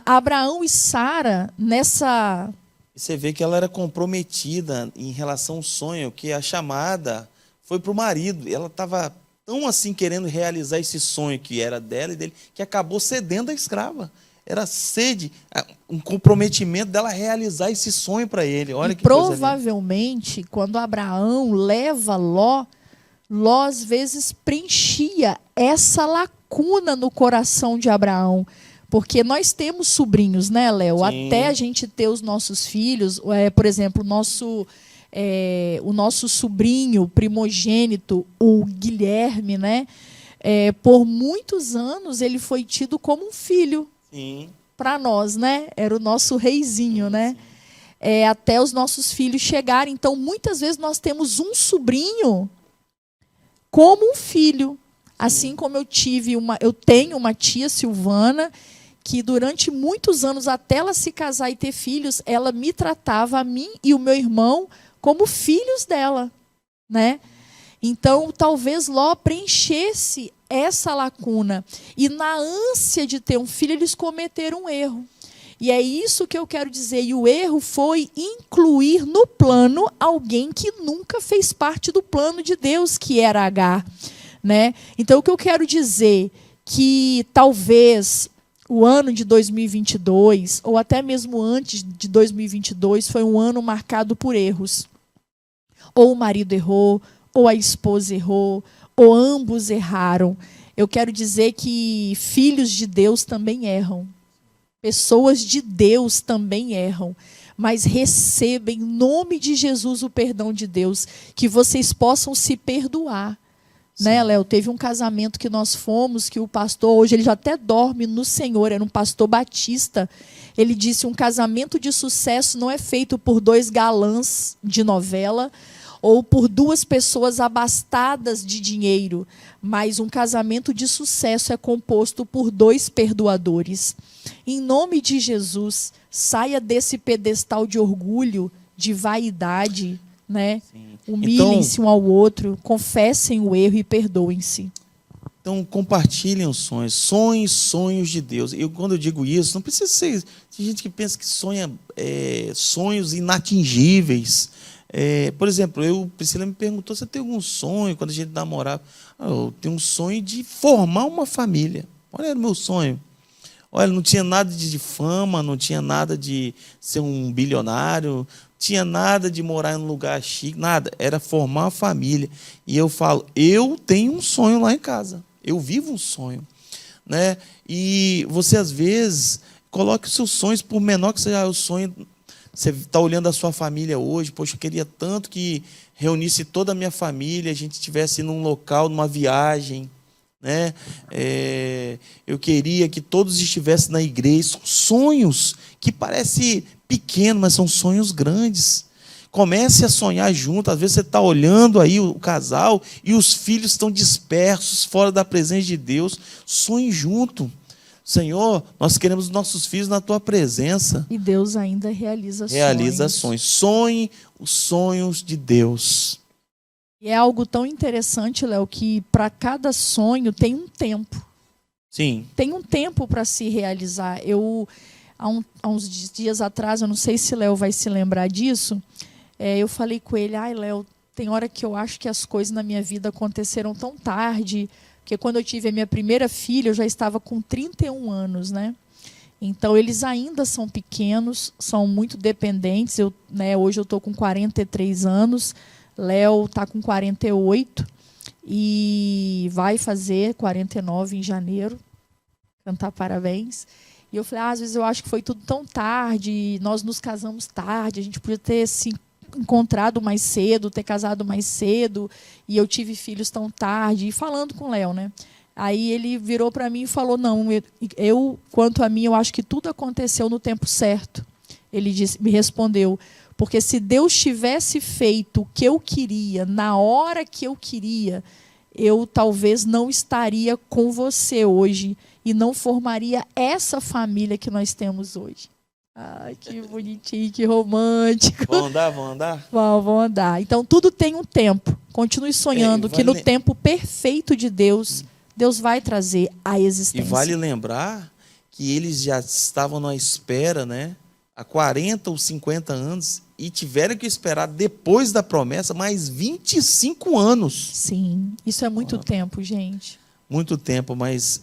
Abraão e Sara, nessa... Você vê que ela era comprometida em relação ao sonho, que a chamada foi para o marido. Ela estava tão assim querendo realizar esse sonho que era dela e dele, que acabou cedendo à escrava. Era sede, um comprometimento dela realizar esse sonho para ele. Olha que provavelmente, quando Abraão leva Ló às vezes preenchia essa lacuna no coração de Abraão. Porque nós temos sobrinhos, né, Léo? Até a gente ter os nossos filhos, por exemplo, o nosso sobrinho primogênito, o Guilherme, né? Por muitos anos ele foi tido como um filho para nós, né? Era o nosso reizinho, né? Até os nossos filhos chegarem. Então, muitas vezes nós temos um sobrinho como um filho. Assim como eu tenho uma tia, Silvana, que durante muitos anos, até ela se casar e ter filhos, ela me tratava, a mim e o meu irmão, como filhos dela, né? Então, talvez Ló preenchesse essa lacuna. E na ânsia de ter um filho, eles cometeram um erro. E é isso que eu quero dizer. E o erro foi incluir no plano alguém que nunca fez parte do plano de Deus, que era Agar, né? Então, o que eu quero dizer que talvez o ano de 2022, ou até mesmo antes de 2022, foi um ano marcado por erros. Ou o marido errou, ou a esposa errou, ou ambos erraram. Eu quero dizer que filhos de Deus também erram. Pessoas de Deus também erram. Mas recebem, em nome de Jesus, o perdão de Deus. Que vocês possam se perdoar. Né, Léo? Teve um casamento que nós fomos, que o pastor, hoje ele já até dorme no Senhor, era um pastor batista. Ele disse: um casamento de sucesso não é feito por 2 galãs de novela ou por 2 pessoas abastadas de dinheiro, mas um casamento de sucesso é composto por 2 perdoadores. Em nome de Jesus, saia desse pedestal de orgulho, de vaidade, né? Humilhem-se um ao outro, confessem o erro e perdoem-se. Então, compartilhem os sonhos. Sonhos de Deus. Quando eu digo isso, não precisa ser... Tem gente que pensa que sonha sonhos inatingíveis. Por exemplo, Priscila me perguntou: você tem algum sonho quando a gente namorava? Eu tenho um sonho de formar uma família. Olha, era o meu sonho. Olha, não tinha nada de fama, não tinha nada de ser um bilionário, tinha nada de morar em um lugar chique, nada. Era formar uma família. E eu falo, eu tenho um sonho lá em casa. Eu vivo um sonho, né? E você, às vezes, coloque os seus sonhos, por menor que seja o sonho. Você está olhando a sua família hoje, poxa, eu queria tanto que reunisse toda a minha família, a gente estivesse num local, numa viagem, né? Eu queria que todos estivessem na igreja. São sonhos que parecem pequenos, mas são sonhos grandes. Comece a sonhar junto. Às vezes você está olhando aí o casal e os filhos estão dispersos, fora da presença de Deus. Sonhe junto. Senhor, nós queremos os nossos filhos na tua presença. E Deus ainda realiza sonhos. Sonhe os sonhos de Deus. E é algo tão interessante, Léo, que para cada sonho tem um tempo. Sim. Tem um tempo para se realizar. Há uns dias atrás, eu não sei se Léo vai se lembrar disso, eu falei com ele, Léo, tem hora que eu acho que as coisas na minha vida aconteceram tão tarde, porque quando eu tive a minha primeira filha, eu já estava com 31 anos, né? Então, eles ainda são pequenos, são muito dependentes. Hoje eu estou com 43 anos, Léo está com 48 e vai fazer 49 em janeiro. Cantar parabéns. E eu falei, às vezes eu acho que foi tudo tão tarde, nós nos casamos tarde, a gente podia ter se encontrado mais cedo, ter casado mais cedo, e eu tive filhos tão tarde, e falando com o Léo, né? Aí ele virou para mim e falou, não, quanto a mim, eu acho que tudo aconteceu no tempo certo. Ele me respondeu, porque se Deus tivesse feito o que eu queria, na hora que eu queria, eu talvez não estaria com você hoje e não formaria essa família que nós temos hoje. Ai, que bonitinho, que romântico. Vamos andar? Vamos andar. Então, tudo tem um tempo. Continue sonhando que no tempo perfeito de Deus, Deus vai trazer a existência. E vale lembrar que eles já estavam na espera, né? Há 40 ou 50 anos e tiveram que esperar depois da promessa mais 25 anos. Sim, isso é muito tempo, gente. Muito tempo, mas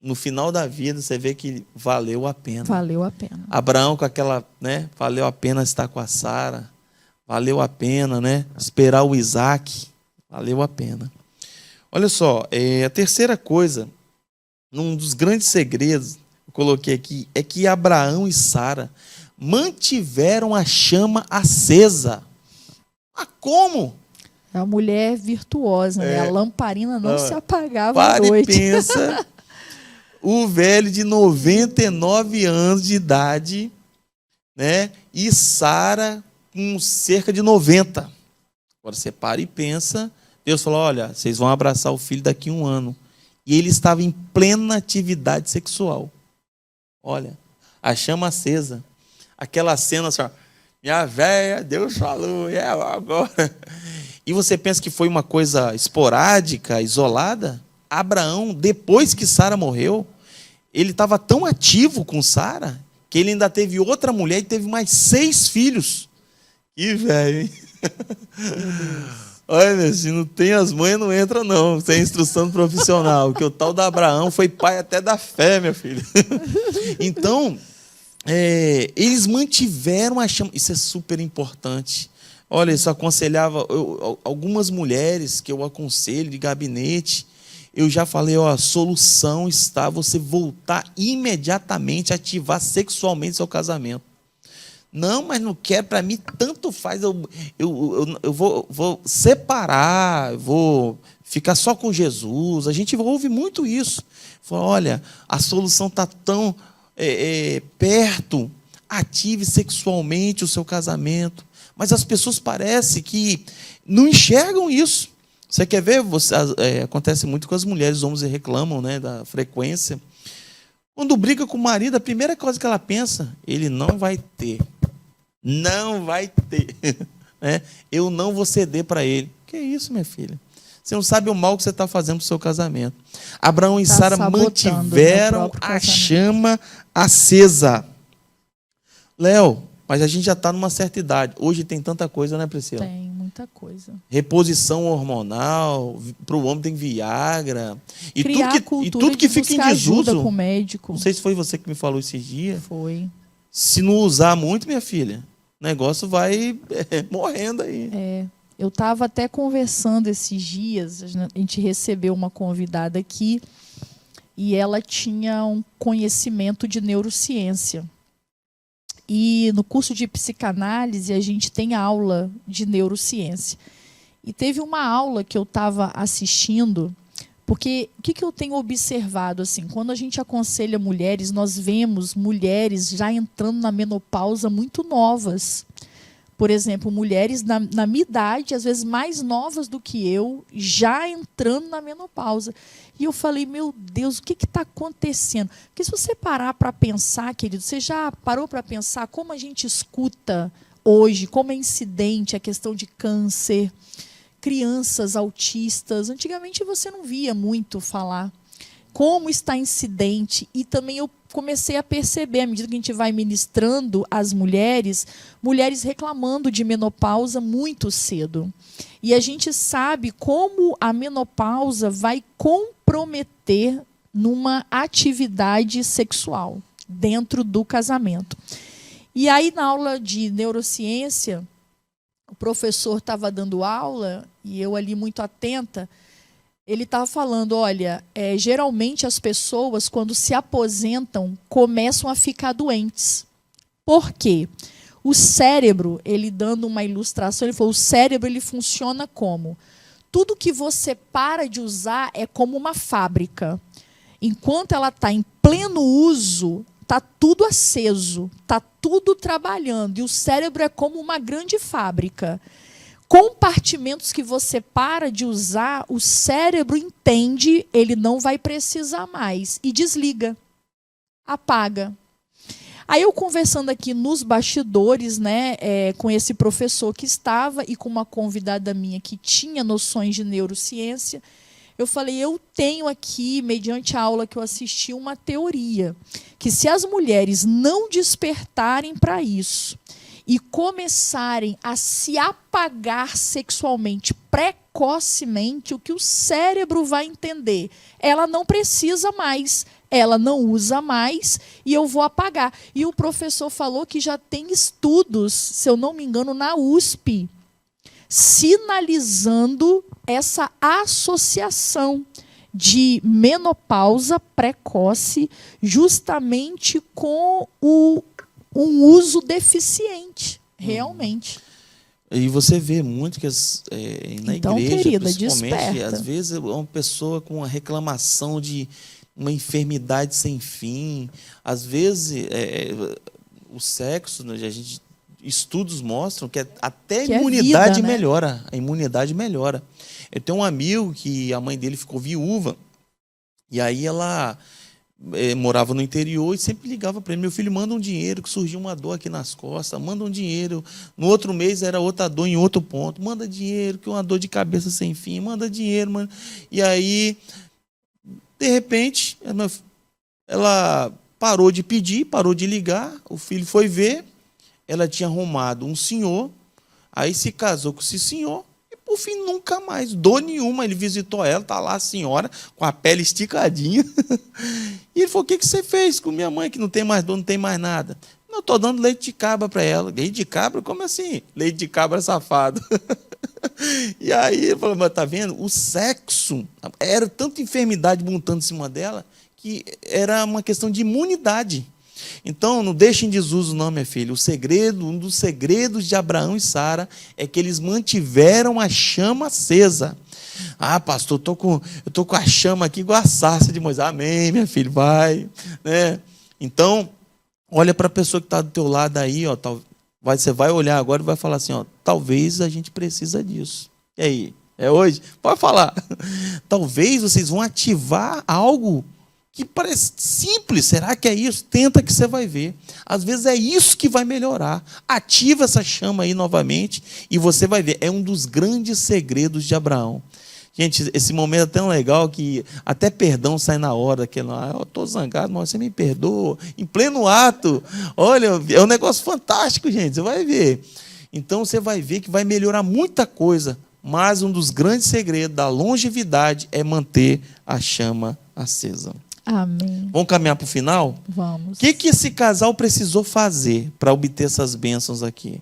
no final da vida você vê que valeu a pena. Valeu a pena. Abraão com aquela, né? Valeu a pena estar com a Sara. Valeu a pena, né? Esperar o Isaac. Valeu a pena. Olha só, a terceira coisa, um dos grandes segredos, eu coloquei aqui, é que Abraão e Sara mantiveram a chama acesa. Mas como? É uma mulher virtuosa, né? A lamparina não se apagava à noite. noite. Pensa, o velho de 99 anos de idade, né? E Sara com cerca de 90. Agora você para e pensa, Deus falou, olha, vocês vão abraçar o filho daqui a 1 ano. E ele estava em plena atividade sexual. Olha, a chama acesa. Aquela cena assim, ó, minha véia, Deus falou, agora. E você pensa que foi uma coisa esporádica, isolada? Abraão, depois que Sara morreu, ele estava tão ativo com Sara, que ele ainda teve outra mulher e teve mais 6 filhos. Que velho, hein? Olha, se não tem as mães, não entra não, sem instrução profissional, que o tal da Abraão foi pai até da fé, minha filha. Então, eles mantiveram a chama, isso é super importante. Olha, isso aconselhava, algumas mulheres que eu aconselho de gabinete, eu já falei, a solução está você voltar imediatamente a ativar sexualmente seu casamento. Não, mas não quero, para mim tanto faz, eu vou separar, vou ficar só com Jesus. A gente ouve muito isso. Fala, olha, a solução está tão perto, ative sexualmente o seu casamento. Mas as pessoas parecem que não enxergam isso. Você quer ver? Acontece muito com as mulheres, os homens reclamam, né, da frequência. Quando briga com o marido, a primeira coisa que ela pensa, ele não vai ter. Não vai ter. Né? Eu não vou ceder para ele. Que isso, minha filha? Você não sabe o mal que você está fazendo para o seu casamento. Abraão e Sara mantiveram a chama acesa. Léo, mas a gente já está numa certa idade. Hoje tem tanta coisa, né, Priscila? Tem muita coisa. Reposição hormonal, para o homem tem Viagra. E tudo que fica em desuso. Com médico. Não sei se foi você que me falou esses dias. Foi. Se não usar muito, minha filha, o negócio vai morrendo aí. Eu estava até conversando esses dias, a gente recebeu uma convidada aqui e ela tinha um conhecimento de neurociência. E no curso de psicanálise a gente tem aula de neurociência. E teve uma aula que eu estava assistindo, porque o que eu tenho observado? Assim, quando a gente aconselha mulheres, nós vemos mulheres já entrando na menopausa muito novas. por exemplo, mulheres na minha idade, às vezes mais novas do que eu, já entrando na menopausa. E eu falei, meu Deus, o que está acontecendo? Porque se você parar para pensar, querido, você já parou para pensar como a gente escuta hoje, como é incidente a questão de câncer, crianças autistas. Antigamente você não via muito falar. Como está incidente, e também eu comecei a perceber, à medida que a gente vai ministrando as mulheres reclamando de menopausa muito cedo. E a gente sabe como a menopausa vai comprometer numa atividade sexual dentro do casamento. E aí, na aula de neurociência, o professor estava dando aula, e eu ali muito atenta, ele estava falando, olha, geralmente as pessoas, quando se aposentam, começam a ficar doentes. Por quê? O cérebro, ele dando uma ilustração, ele falou, o cérebro ele funciona como? Tudo que você para de usar é como uma fábrica. Enquanto ela está em pleno uso, está tudo aceso, está tudo trabalhando. E o cérebro é como uma grande fábrica. Compartimentos que você para de usar, o cérebro entende, ele não vai precisar mais e desliga, apaga. Aí eu conversando aqui nos bastidores, né, com esse professor que estava e com uma convidada minha que tinha noções de neurociência, eu falei, eu tenho aqui, mediante a aula que eu assisti, uma teoria, que se as mulheres não despertarem para isso, e começarem a se apagar sexualmente precocemente, o que o cérebro vai entender? Ela não precisa mais, ela não usa mais e eu vou apagar. E o professor falou que já tem estudos, se eu não me engano, na USP, sinalizando essa associação de menopausa precoce justamente com um uso deficiente, realmente. E você vê muito que na então, igreja, querida, principalmente, desperta. às vezes é uma pessoa com uma reclamação de uma enfermidade sem fim. Às vezes, o sexo, né, estudos mostram que até a imunidade vida, né? melhora. A imunidade melhora. Eu tenho um amigo que a mãe dele ficou viúva, e aí ela morava no interior e sempre ligava para ele, meu filho, manda um dinheiro, que surgiu uma dor aqui nas costas, manda um dinheiro. No outro mês era outra dor em outro ponto, manda dinheiro, que é uma dor de cabeça sem fim, manda dinheiro, mano. E aí, de repente, ela parou de pedir, parou de ligar, o filho foi ver, ela tinha arrumado um senhor, aí se casou com esse senhor, por fim, nunca mais, dor nenhuma. Ele visitou ela, está lá a senhora, com a pele esticadinha. E ele falou, o que você fez com minha mãe, que não tem mais dor, não tem mais nada? Eu estou dando leite de cabra para ela. Leite de cabra? Como assim? Leite de cabra safado. E aí ele falou, mas está vendo? O sexo, era tanta enfermidade montando em cima dela, que era uma questão de imunidade. Então, não deixem em desuso não, minha filha. O segredo, um dos segredos de Abraão e Sara é que eles mantiveram a chama acesa. Ah, pastor, eu tô com a chama aqui igual a sarça de Moisés. Amém, minha filha, vai. Né? Então, olha para a pessoa que está do teu lado aí, ó, você vai olhar agora e vai falar assim, ó, talvez a gente precisa disso. E aí, é hoje? Pode falar. Talvez vocês vão ativar algo que parece simples. Será que é isso? Tenta que você vai ver. Às vezes é isso que vai melhorar. Ativa essa chama aí novamente e você vai ver. É um dos grandes segredos de Abraão. Gente, esse momento é tão legal que até perdão sai na hora. Eu estou zangado, mas você me perdoa. Em pleno ato. Olha, é um negócio fantástico, gente. Você vai ver. Então você vai ver que vai melhorar muita coisa. Mas um dos grandes segredos da longevidade é manter a chama acesa. Amém. Vamos caminhar para o final? Vamos. O que esse casal precisou fazer para obter essas bênçãos aqui?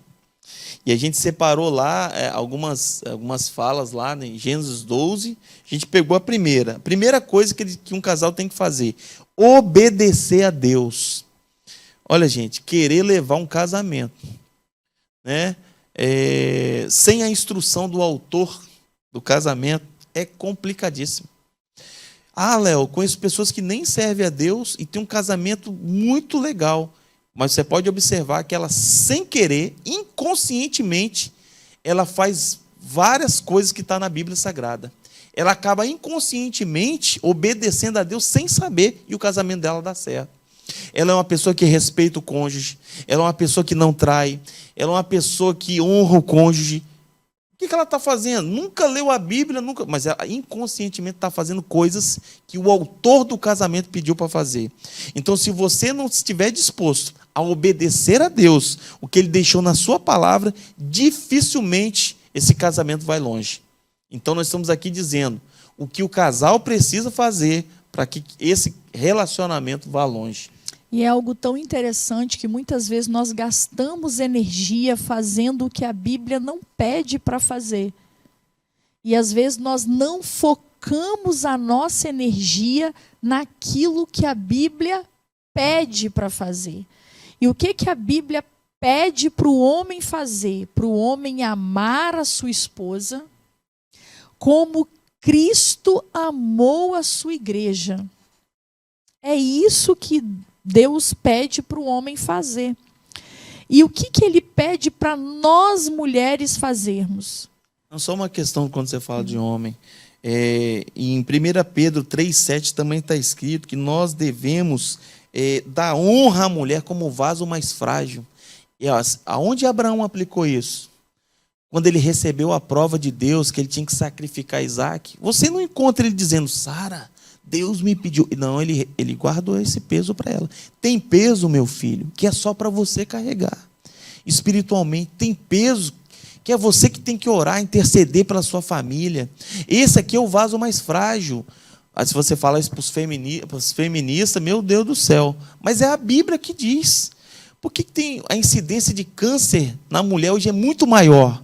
E a gente separou lá algumas falas lá em Gênesis 12. A gente pegou a primeira. A primeira coisa que um casal tem que fazer: obedecer a Deus. Olha, gente, querer levar um casamento, né? Sem a instrução do autor do casamento é complicadíssimo. Ah, Léo, conheço pessoas que nem servem a Deus e tem um casamento muito legal, mas você pode observar que ela, sem querer, inconscientemente, ela faz várias coisas que estão na Bíblia Sagrada. Ela acaba inconscientemente obedecendo a Deus sem saber, e o casamento dela dá certo. Ela é uma pessoa que respeita o cônjuge, ela é uma pessoa que não trai, ela é uma pessoa que honra o cônjuge. O que ela está fazendo? Nunca leu a Bíblia, nunca, mas ela inconscientemente está fazendo coisas que o autor do casamento pediu para fazer. Então, se você não estiver disposto a obedecer a Deus, o que Ele deixou na sua palavra, dificilmente esse casamento vai longe. Então, nós estamos aqui dizendo o que o casal precisa fazer para que esse relacionamento vá longe. E é algo tão interessante que muitas vezes nós gastamos energia fazendo o que a Bíblia não pede para fazer. E às vezes nós não focamos a nossa energia naquilo que a Bíblia pede para fazer. E o que a Bíblia pede para o homem fazer? Para o homem amar a sua esposa como Cristo amou a sua igreja. É isso que Deus pede para o homem fazer. E o que Ele pede para nós mulheres fazermos? Não só uma questão quando você fala de homem. Em 1 Pedro 3,7 também está escrito que nós devemos dar honra à mulher como vaso mais frágil. E aonde Abraão aplicou isso? Quando ele recebeu a prova de Deus que ele tinha que sacrificar Isaac. Você não encontra ele dizendo, Sara, Deus me pediu. Não, ele guardou esse peso para ela. Tem peso, meu filho, que é só para você carregar. Espiritualmente, tem peso que é você que tem que orar, interceder pela sua família. Esse aqui é o vaso mais frágil. Se você fala isso para os feministas, meu Deus do céu. Mas é a Bíblia que diz. Por que tem a incidência de câncer na mulher hoje é muito maior?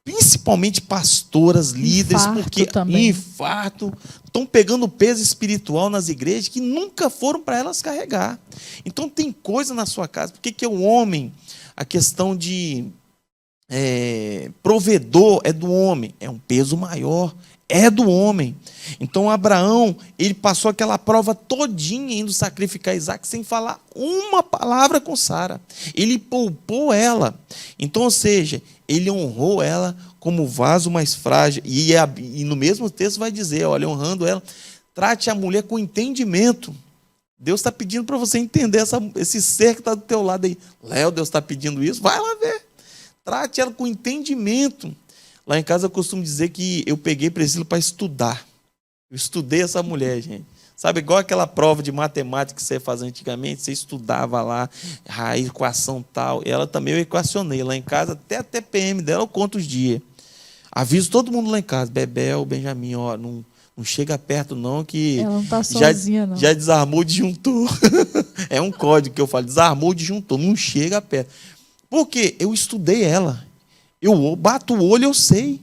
Principalmente pastoras, líderes, porque infarto, estão pegando peso espiritual nas igrejas que nunca foram para elas carregar. Então tem coisa na sua casa. Por que o homem, a questão de provedor é do homem? É um peso maior, é do homem. Então Abraão, ele passou aquela prova todinha indo sacrificar Isaac sem falar uma palavra com Sara. Ele poupou ela. Então, ou seja, ele honrou ela como vaso mais frágil. E no mesmo texto vai dizer, olha, honrando ela, trate a mulher com entendimento. Deus está pedindo para você entender esse ser que está do teu lado aí. Léo, Deus está pedindo isso? Vai lá ver. Trate ela com entendimento. Lá em casa eu costumo dizer que eu peguei Priscila para estudar. Eu estudei essa mulher, gente. Sabe, igual aquela prova de matemática que você fazia antigamente, você estudava lá, raiz, equação tal. E ela também eu equacionei. Lá em casa, até a TPM dela, eu conto os dias. Aviso todo mundo lá em casa, Bebel, Benjamin, ó, não chega perto não, que ela não está sozinha, não. Já desarmou o disjuntor. É um código que eu falo, desarmou o disjuntor, não chega perto. Por quê? Eu estudei ela. Eu bato o olho, eu sei.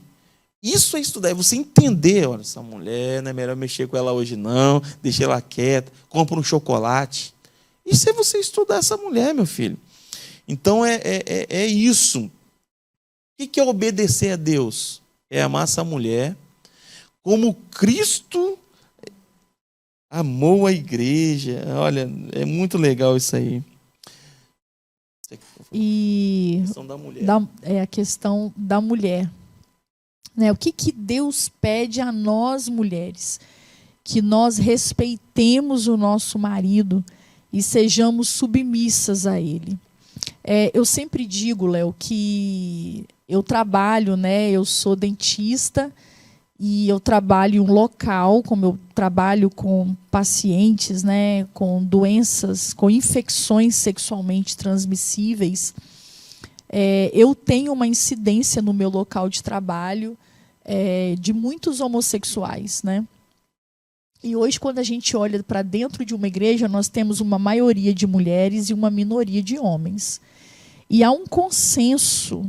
Isso é estudar, é você entender, olha, essa mulher, não é melhor mexer com ela hoje não, deixa ela quieta, compra um chocolate. Isso é você estudar essa mulher, meu filho. Então é isso. O que é obedecer a Deus? É amar essa mulher como Cristo amou a igreja. Olha, é muito legal isso aí. E a questão da mulher. A questão da mulher. Né? O que Deus pede a nós mulheres? Que nós respeitemos o nosso marido e sejamos submissas a ele. Eu sempre digo, Léo, que eu trabalho, né? Eu sou dentista e eu trabalho em um local, como eu trabalho com pacientes, né? Com doenças, com infecções sexualmente transmissíveis. Eu tenho uma incidência no meu local de trabalho de muitos homossexuais, né? E hoje, quando a gente olha para dentro de uma igreja, nós temos uma maioria de mulheres e uma minoria de homens. E há um consenso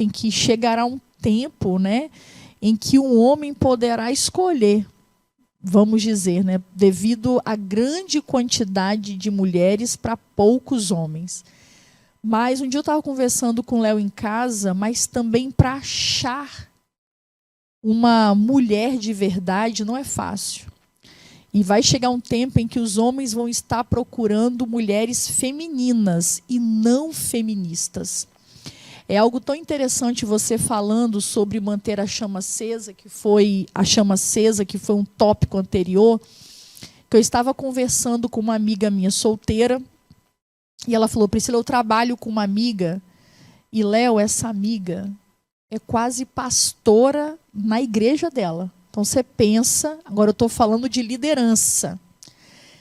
em que chegará um tempo, né, em que um homem poderá escolher, vamos dizer, né, devido à grande quantidade de mulheres para poucos homens. Mas um dia eu estava conversando com o Léo em casa, mas também para achar uma mulher de verdade não é fácil. E vai chegar um tempo em que os homens vão estar procurando mulheres femininas e não feministas. É algo tão interessante você falando sobre manter a chama acesa, que foi um tópico anterior, que eu estava conversando com uma amiga minha solteira, e ela falou: Priscila, eu trabalho com uma amiga, e Léo, essa amiga é quase pastora na igreja dela. Então você pensa, agora eu estou falando de liderança.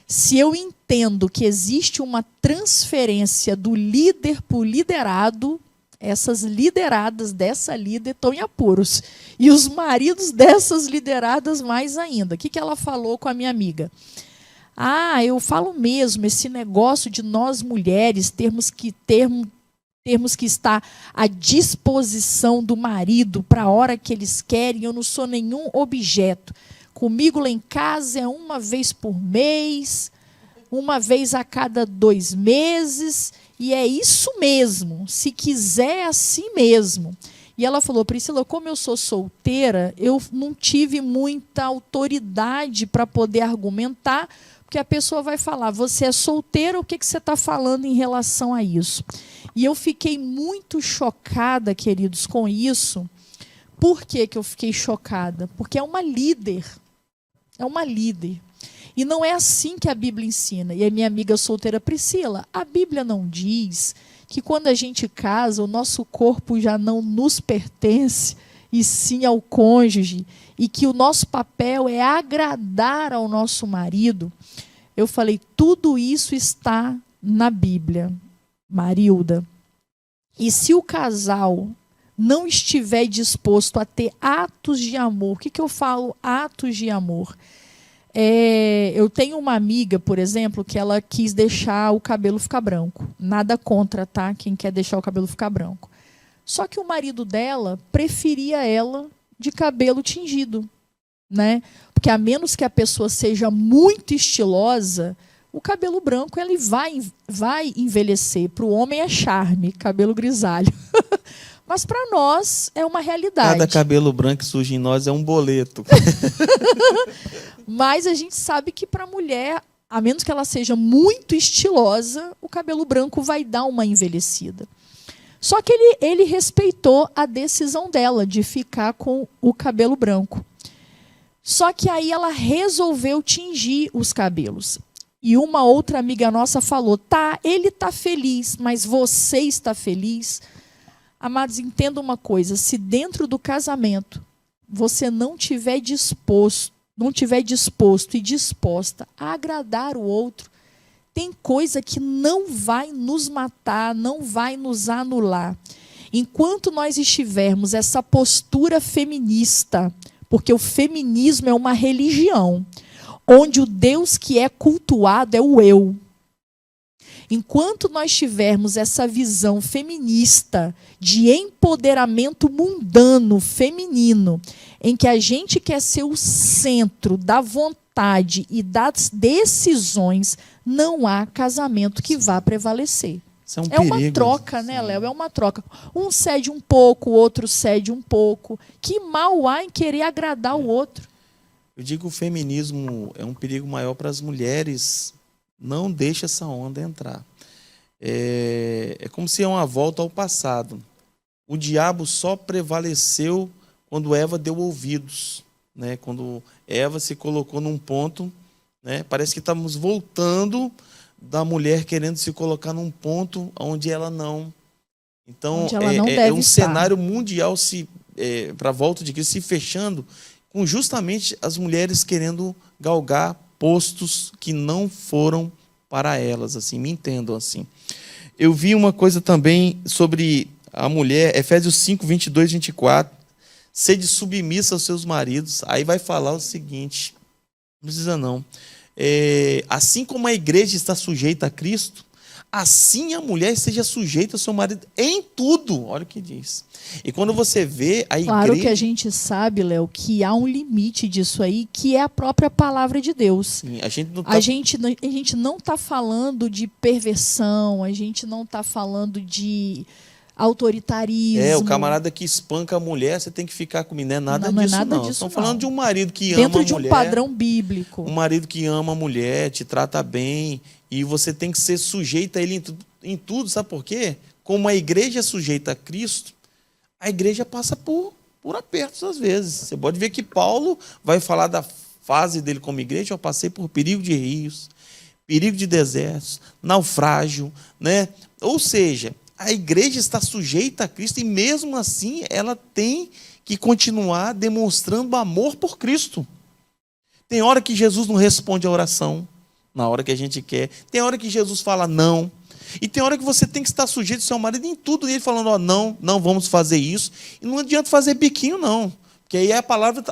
Se eu entendo que existe uma transferência do líder para o liderado, essas lideradas dessa líder estão em apuros. E os maridos dessas lideradas mais ainda. O que ela falou com a minha amiga? Eu falo mesmo, esse negócio de nós mulheres termos que estar à disposição do marido para a hora que eles querem, eu não sou nenhum objeto. Comigo lá em casa é uma vez por mês, uma vez a cada 2 meses, e é isso mesmo, se quiser é assim mesmo. E ela falou: Priscila, como eu sou solteira, eu não tive muita autoridade para poder argumentar, porque a pessoa vai falar: você é solteira, o que você está falando em relação a isso? E eu fiquei muito chocada, queridos, com isso. Por que eu fiquei chocada? Porque é uma líder. É uma líder. E não é assim que a Bíblia ensina. E a minha amiga solteira: Priscila, a Bíblia não diz que quando a gente casa, o nosso corpo já não nos pertence, e sim ao cônjuge, e que o nosso papel é agradar ao nosso marido? Eu falei: tudo isso está na Bíblia, Marilda. E se o casal não estiver disposto a ter atos de amor, o que eu falo atos de amor? Eu tenho uma amiga, por exemplo, que ela quis deixar o cabelo ficar branco. Nada contra, tá? Quem quer deixar o cabelo ficar branco. Só que o marido dela preferia ela de cabelo tingido, né? Porque a menos que a pessoa seja muito estilosa, o cabelo branco ele vai envelhecer. Para o homem é charme, cabelo grisalho. Mas para nós é uma realidade. Cada cabelo branco que surge em nós é um boleto. Mas a gente sabe que para a mulher, a menos que ela seja muito estilosa, o cabelo branco vai dar uma envelhecida. Só que ele respeitou a decisão dela de ficar com o cabelo branco. Só que aí ela resolveu tingir os cabelos. E uma outra amiga nossa falou: tá, ele está feliz, mas você está feliz? Amados, entenda uma coisa: se dentro do casamento você não tiver disposto e disposta a agradar o outro, tem coisa que não vai nos matar, não vai nos anular. Enquanto nós estivermos essa postura feminista, porque o feminismo é uma religião, onde o Deus que é cultuado é o eu. Enquanto nós tivermos essa visão feminista de empoderamento mundano, feminino, em que a gente quer ser o centro da vontade e das decisões, não há casamento que vá prevalecer. Isso é um perigo. Uma troca, né, Léo? É uma troca. Um cede um pouco, o outro cede um pouco. Que mal há em querer agradar o outro? Eu digo que o feminismo é um perigo maior para as mulheres. Não deixa essa onda entrar. É como se é uma volta ao passado. O diabo só prevaleceu quando Eva deu ouvidos, né? Quando Eva se colocou num ponto, né? Parece que estamos voltando da mulher querendo se colocar num ponto onde ela não. Então, é um cenário mundial para a volta de Cristo se fechando, com justamente as mulheres querendo galgar postos que não foram para elas, assim, me entendam assim. Eu vi uma coisa também sobre a mulher, Efésios 5, 22, 24, sede submissa aos seus maridos. Aí vai falar o seguinte, não precisa não, assim como a igreja está sujeita a Cristo, assim a mulher esteja sujeita ao seu marido em tudo. Olha o que diz. E quando você vê a igreja... Claro que a gente sabe, Léo, que há um limite disso aí, que é a própria palavra de Deus. Sim, a gente não está falando de perversão, a gente não está falando de autoritarismo. O camarada que espanca a mulher, você tem que ficar comigo. Não é nada Não é disso, nada não. disso, Estão não. falando de um marido que ama a mulher. Dentro de um padrão bíblico. Um marido que ama a mulher, te trata bem, e você tem que ser sujeito a ele em tudo. Sabe por quê? Como a igreja é sujeita a Cristo, a igreja passa por apertos às vezes. Você pode ver que Paulo vai falar da fase dele como igreja. Eu passei por perigo de rios, perigo de desertos, naufrágio, né? Ou seja, a igreja está sujeita a Cristo e mesmo assim ela tem que continuar demonstrando amor por Cristo. Tem hora que Jesus não responde a oração na hora que a gente quer. Tem hora que Jesus fala não. E tem hora que você tem que estar sujeito ao seu marido em tudo. E ele falando, não vamos fazer isso. E não adianta fazer biquinho, não. Porque aí a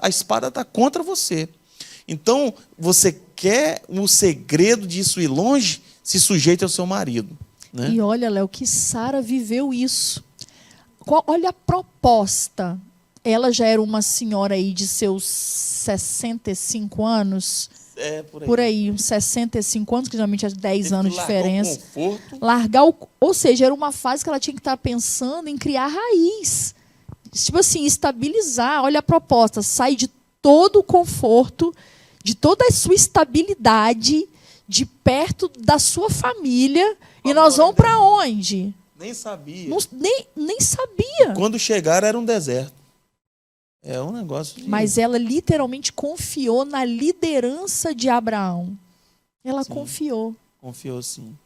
espada está contra você. Então, você quer um segredo disso ir longe, se sujeite ao seu marido. Né? E olha, Léo, que Sara viveu isso. Olha a proposta. Ela já era uma senhora aí de seus 65 anos. Por aí, uns 65 anos, que geralmente é 10 anos de diferença. Ou seja, era uma fase que ela tinha que estar pensando em criar raiz. Tipo assim, estabilizar. Olha a proposta, sai de todo o conforto, de toda a sua estabilidade, de perto da sua família. E nós vamos para onde? Nem sabia. Nem sabia. Quando chegaram era um deserto. É um negócio de... Mas ela literalmente confiou na liderança de Abraão. Ela confiou. Confiou, sim.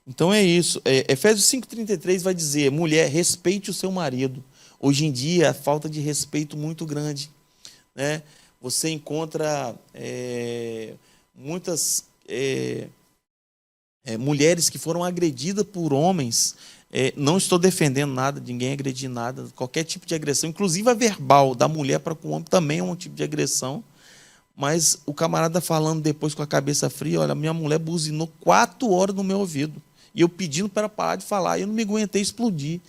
Então é isso. Efésios 5,33 vai dizer, mulher, respeite o seu marido. Hoje em dia, a falta de respeito muito grande. Né? Você encontra muitas mulheres que foram agredidas por homens. Não estou defendendo nada, ninguém agredir nada, qualquer tipo de agressão, inclusive a verbal, da mulher para com o homem também é um tipo de agressão, mas o camarada falando depois com a cabeça fria, olha, minha mulher buzinou 4 horas no meu ouvido, e eu pedindo para ela parar de falar, e eu não me aguentei explodir.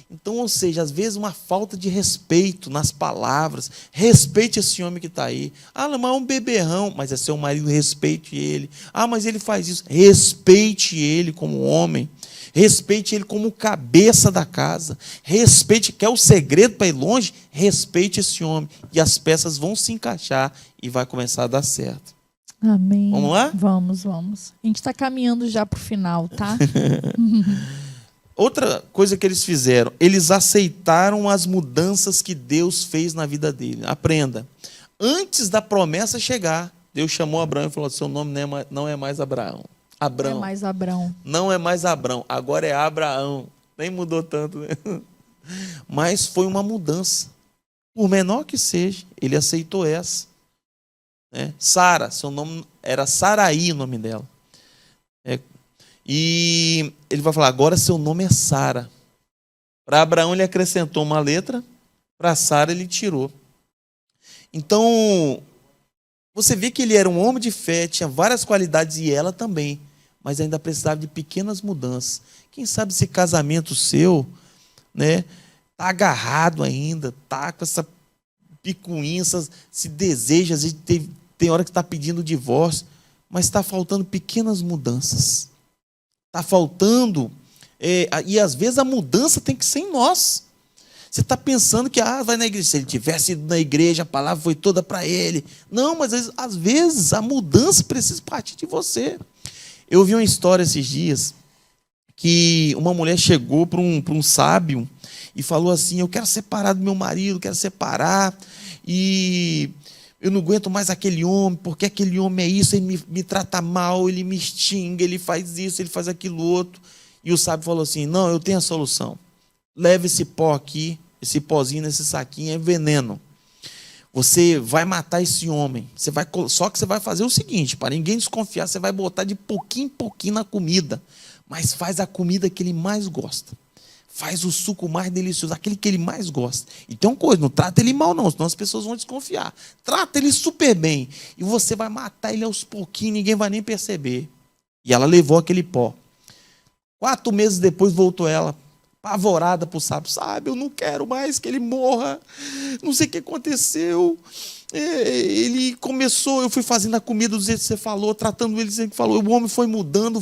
Então, ou seja, às vezes uma falta de respeito nas palavras. Respeite esse homem que está aí. Ah, mas é um beberrão. Mas é seu marido, respeite ele. Ah, mas ele faz isso. Respeite ele como homem. Respeite ele como cabeça da casa. Respeite, quer o segredo para ir longe? Respeite esse homem. E as peças vão se encaixar e vai começar a dar certo. Amém. Vamos lá? Vamos. A gente está caminhando já para o final, tá? Outra coisa que eles fizeram, eles aceitaram as mudanças que Deus fez na vida dele. Aprenda. Antes da promessa chegar, Deus chamou Abraão e falou, seu nome não é mais Abraão. Abrão. Não é mais Abrão. Não é mais Abrão, agora é Abraão. Nem mudou tanto, né? Mas foi uma mudança. Por menor que seja, ele aceitou essa. Né? Sara, seu nome era Saraí, o nome dela. E ele vai falar, agora seu nome é Sara. Para Abraão ele acrescentou uma letra, para Sara ele tirou. Então, você vê que ele era um homem de fé, tinha várias qualidades e ela também, mas ainda precisava de pequenas mudanças. Quem sabe esse casamento seu, né, tá agarrado ainda, tá com essa picuinça, se deseja, às vezes tem hora que está pedindo divórcio, mas está faltando pequenas mudanças. Está faltando, e às vezes a mudança tem que ser em nós. Você está pensando que vai na igreja. Se ele tivesse ido na igreja, a palavra foi toda para ele. Não, mas às vezes a mudança precisa partir de você. Eu vi uma história esses dias que uma mulher chegou para um sábio e falou assim, eu quero separar do meu marido, quero separar, e eu não aguento mais aquele homem, porque aquele homem é isso, ele me trata mal, ele me xinga, ele faz isso, ele faz aquilo outro. E o sábio falou assim, não, eu tenho a solução. Leva esse pó aqui, esse pozinho nesse saquinho, é veneno. Você vai matar esse homem. Só que você vai fazer o seguinte, para ninguém desconfiar, você vai botar de pouquinho em pouquinho na comida, mas faz a comida que ele mais gosta. Faz o suco mais delicioso, aquele que ele mais gosta. E tem uma coisa, não trata ele mal não, senão as pessoas vão desconfiar. Trata ele super bem. E você vai matar ele aos pouquinhos, ninguém vai nem perceber. E ela levou aquele pó. 4 meses depois voltou ela apavorada por sabe, eu não quero mais que ele morra, não sei o que aconteceu. Ele começou, eu fui fazendo a comida do jeito que você falou, tratando ele do jeito que falou, o homem foi mudando,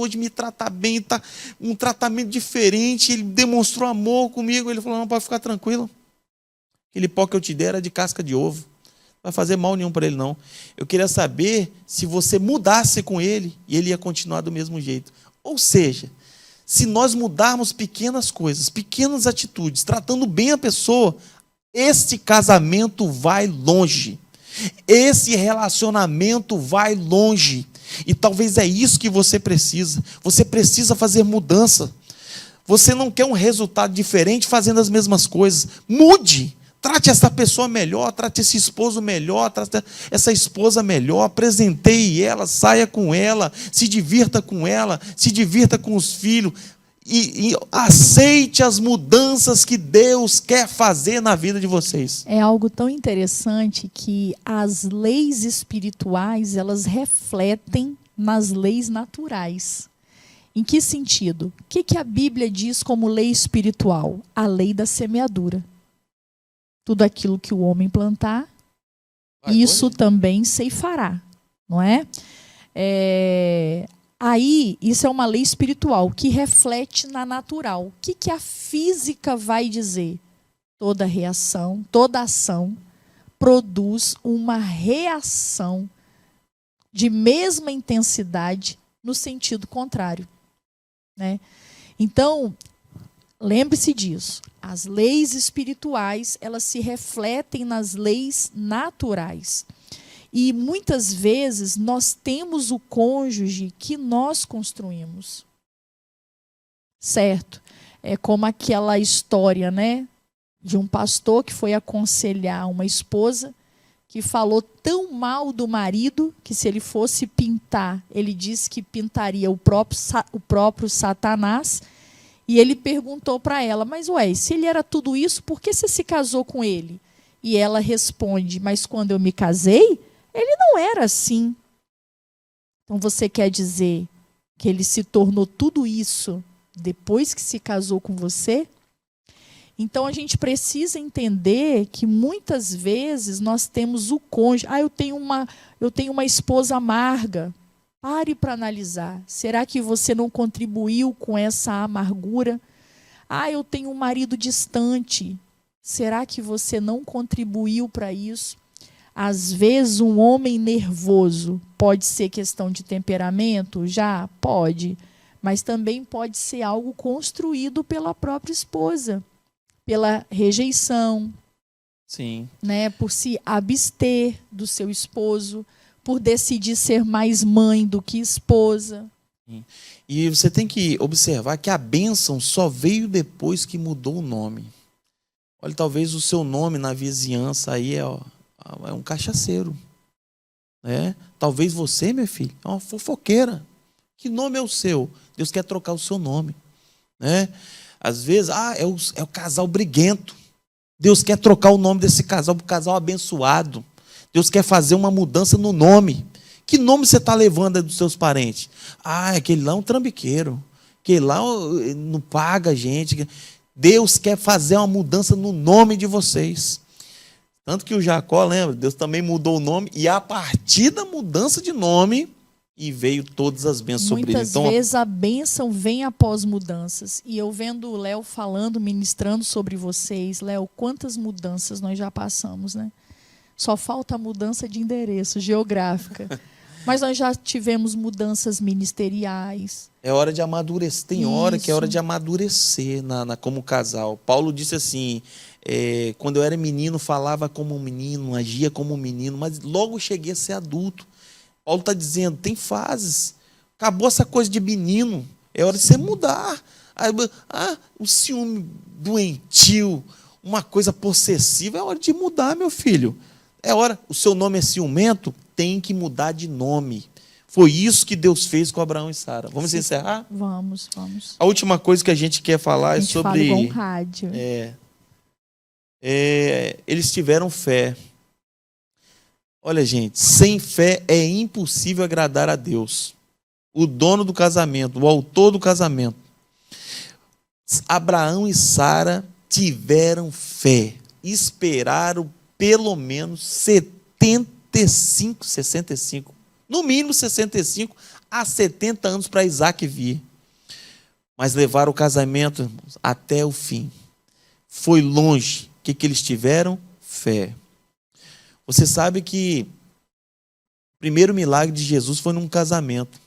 hoje me trata bem, tá um tratamento diferente, ele demonstrou amor comigo, ele falou, não, pode ficar tranquilo, aquele pó que eu te der era de casca de ovo, não vai fazer mal nenhum para ele não. Eu queria saber se você mudasse com ele, e ele ia continuar do mesmo jeito. Ou seja, se nós mudarmos pequenas coisas, pequenas atitudes, tratando bem a pessoa, este casamento vai longe, esse relacionamento vai longe, e talvez é isso que você precisa fazer mudança. Você não quer um resultado diferente fazendo as mesmas coisas, mude, trate essa pessoa melhor, trate esse esposo melhor, trate essa esposa melhor, apresenteie ela, saia com ela, se divirta com os filhos, e aceite as mudanças que Deus quer fazer na vida de vocês. É algo tão interessante que as leis espirituais, elas refletem nas leis naturais. Em que sentido? O que a Bíblia diz como lei espiritual? A lei da semeadura. Tudo aquilo que o homem plantar, isso também ceifará, não é? Aí, isso é uma lei espiritual que reflete na natural. O que a física vai dizer? Toda reação, toda ação produz uma reação de mesma intensidade no sentido contrário, né? Então, lembre-se disso. As leis espirituais, elas se refletem nas leis naturais. E muitas vezes nós temos o cônjuge que nós construímos. Certo? É como aquela história, né, de um pastor que foi aconselhar uma esposa que falou tão mal do marido que se ele fosse pintar, ele disse que pintaria o próprio Satanás. E ele perguntou para ela, mas se ele era tudo isso, por que você se casou com ele? E ela responde, mas quando eu me casei, ele não era assim. Então você quer dizer que ele se tornou tudo isso depois que se casou com você? Então a gente precisa entender que muitas vezes nós temos o cônjuge. Eu tenho uma esposa amarga. Pare para analisar. Será que você não contribuiu com essa amargura? Eu tenho um marido distante. Será que você não contribuiu para isso? Às vezes, um homem nervoso pode ser questão de temperamento? Já pode. Mas também pode ser algo construído pela própria esposa. Pela rejeição. Sim. Né? Por se abster do seu esposo. Por decidir ser mais mãe do que esposa. E você tem que observar que a bênção só veio depois que mudou o nome. Olha, talvez o seu nome na vizinhança aí é um cachaceiro. Né? Talvez você, meu filho, é uma fofoqueira. Que nome é o seu? Deus quer trocar o seu nome. Né? Às vezes, é o casal briguento. Deus quer trocar o nome desse casal para o casal abençoado. Deus quer fazer uma mudança no nome. Que nome você está levando aí dos seus parentes? Aquele lá é um trambiqueiro. Aquele lá não paga a gente. Deus quer fazer uma mudança no nome de vocês. Tanto que o Jacó, lembra? Deus também mudou o nome. E a partir da mudança de nome, e veio todas as bênçãos sobre ele. Muitas vezes a bênção vem após mudanças. E eu vendo o Léo falando, ministrando sobre vocês. Léo, quantas mudanças nós já passamos, né? Só falta a mudança de endereço, geográfica. Mas nós já tivemos mudanças ministeriais. É hora de amadurecer. Tem hora que é hora de amadurecer como casal. Paulo disse assim, quando eu era menino, falava como um menino, agia como um menino, mas logo cheguei a ser adulto. Paulo está dizendo, tem fases. Acabou essa coisa de menino. É hora de você mudar. O ciúme doentio, uma coisa possessiva, é hora de mudar, meu filho. É hora. O seu nome é ciumento, tem que mudar de nome. Foi isso que Deus fez com Abraão e Sara. Vamos encerrar? Vamos. A última coisa que a gente quer falar é sobre... Fala igual um rádio. Eles tiveram fé. Olha, gente, sem fé é impossível agradar a Deus. O dono do casamento, o autor do casamento. Abraão e Sara tiveram fé, esperaram pelo menos 65, no mínimo 65 a 70 anos para Isaac vir. Mas levaram o casamento, irmãos, até o fim. Foi longe. O que eles tiveram? Fé. Você sabe que o primeiro milagre de Jesus foi num casamento,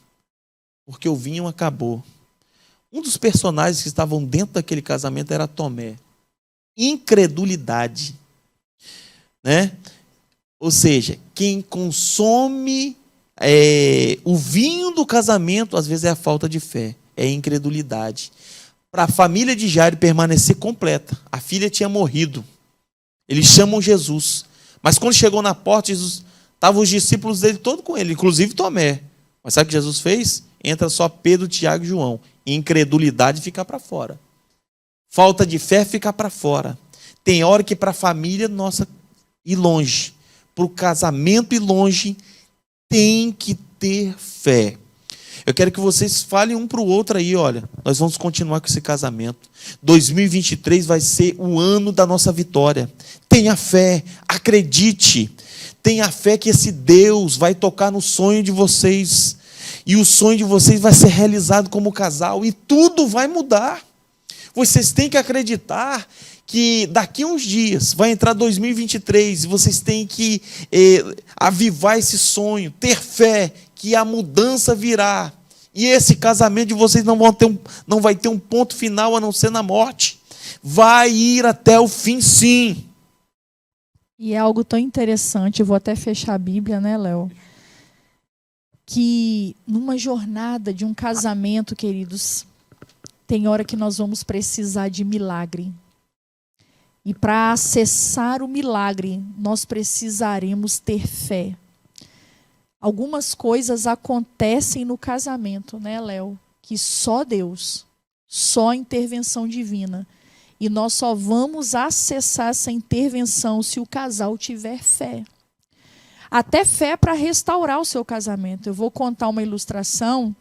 porque o vinho acabou. Um dos personagens que estavam dentro daquele casamento era Tomé. Incredulidade, né? Ou seja, quem consome o vinho do casamento, às vezes é a falta de fé, é a incredulidade. Para a família de Jairo permanecer completa, a filha tinha morrido. Eles chamam Jesus, mas quando chegou na porta, Jesus, estavam os discípulos dele todos com ele, inclusive Tomé. Mas sabe o que Jesus fez? Entra só Pedro, Tiago e João. Incredulidade fica para fora. Falta de fé fica para fora. Tem hora que para a família nossa ir longe, para o casamento ir longe, tem que ter fé. Eu quero que vocês falem um para o outro aí, olha, nós vamos continuar com esse casamento. 2023 vai ser o ano da nossa vitória. Tenha fé, acredite. Tenha fé que esse Deus vai tocar no sonho de vocês. E o sonho de vocês vai ser realizado como casal. E tudo vai mudar. Vocês têm que acreditar que daqui a uns dias vai entrar 2023 e vocês têm que avivar esse sonho, ter fé que a mudança virá. E esse casamento de vocês não vai ter um ponto final a não ser na morte. Vai ir até o fim, sim. E é algo tão interessante, eu vou até fechar a Bíblia, né, Léo? Que numa jornada de um casamento, queridos, tem hora que nós vamos precisar de milagre. E para acessar o milagre, nós precisaremos ter fé. Algumas coisas acontecem no casamento, né, Léo? Que só Deus, só a intervenção divina. E nós só vamos acessar essa intervenção se o casal tiver fé. Até fé para restaurar o seu casamento. Eu vou contar uma ilustração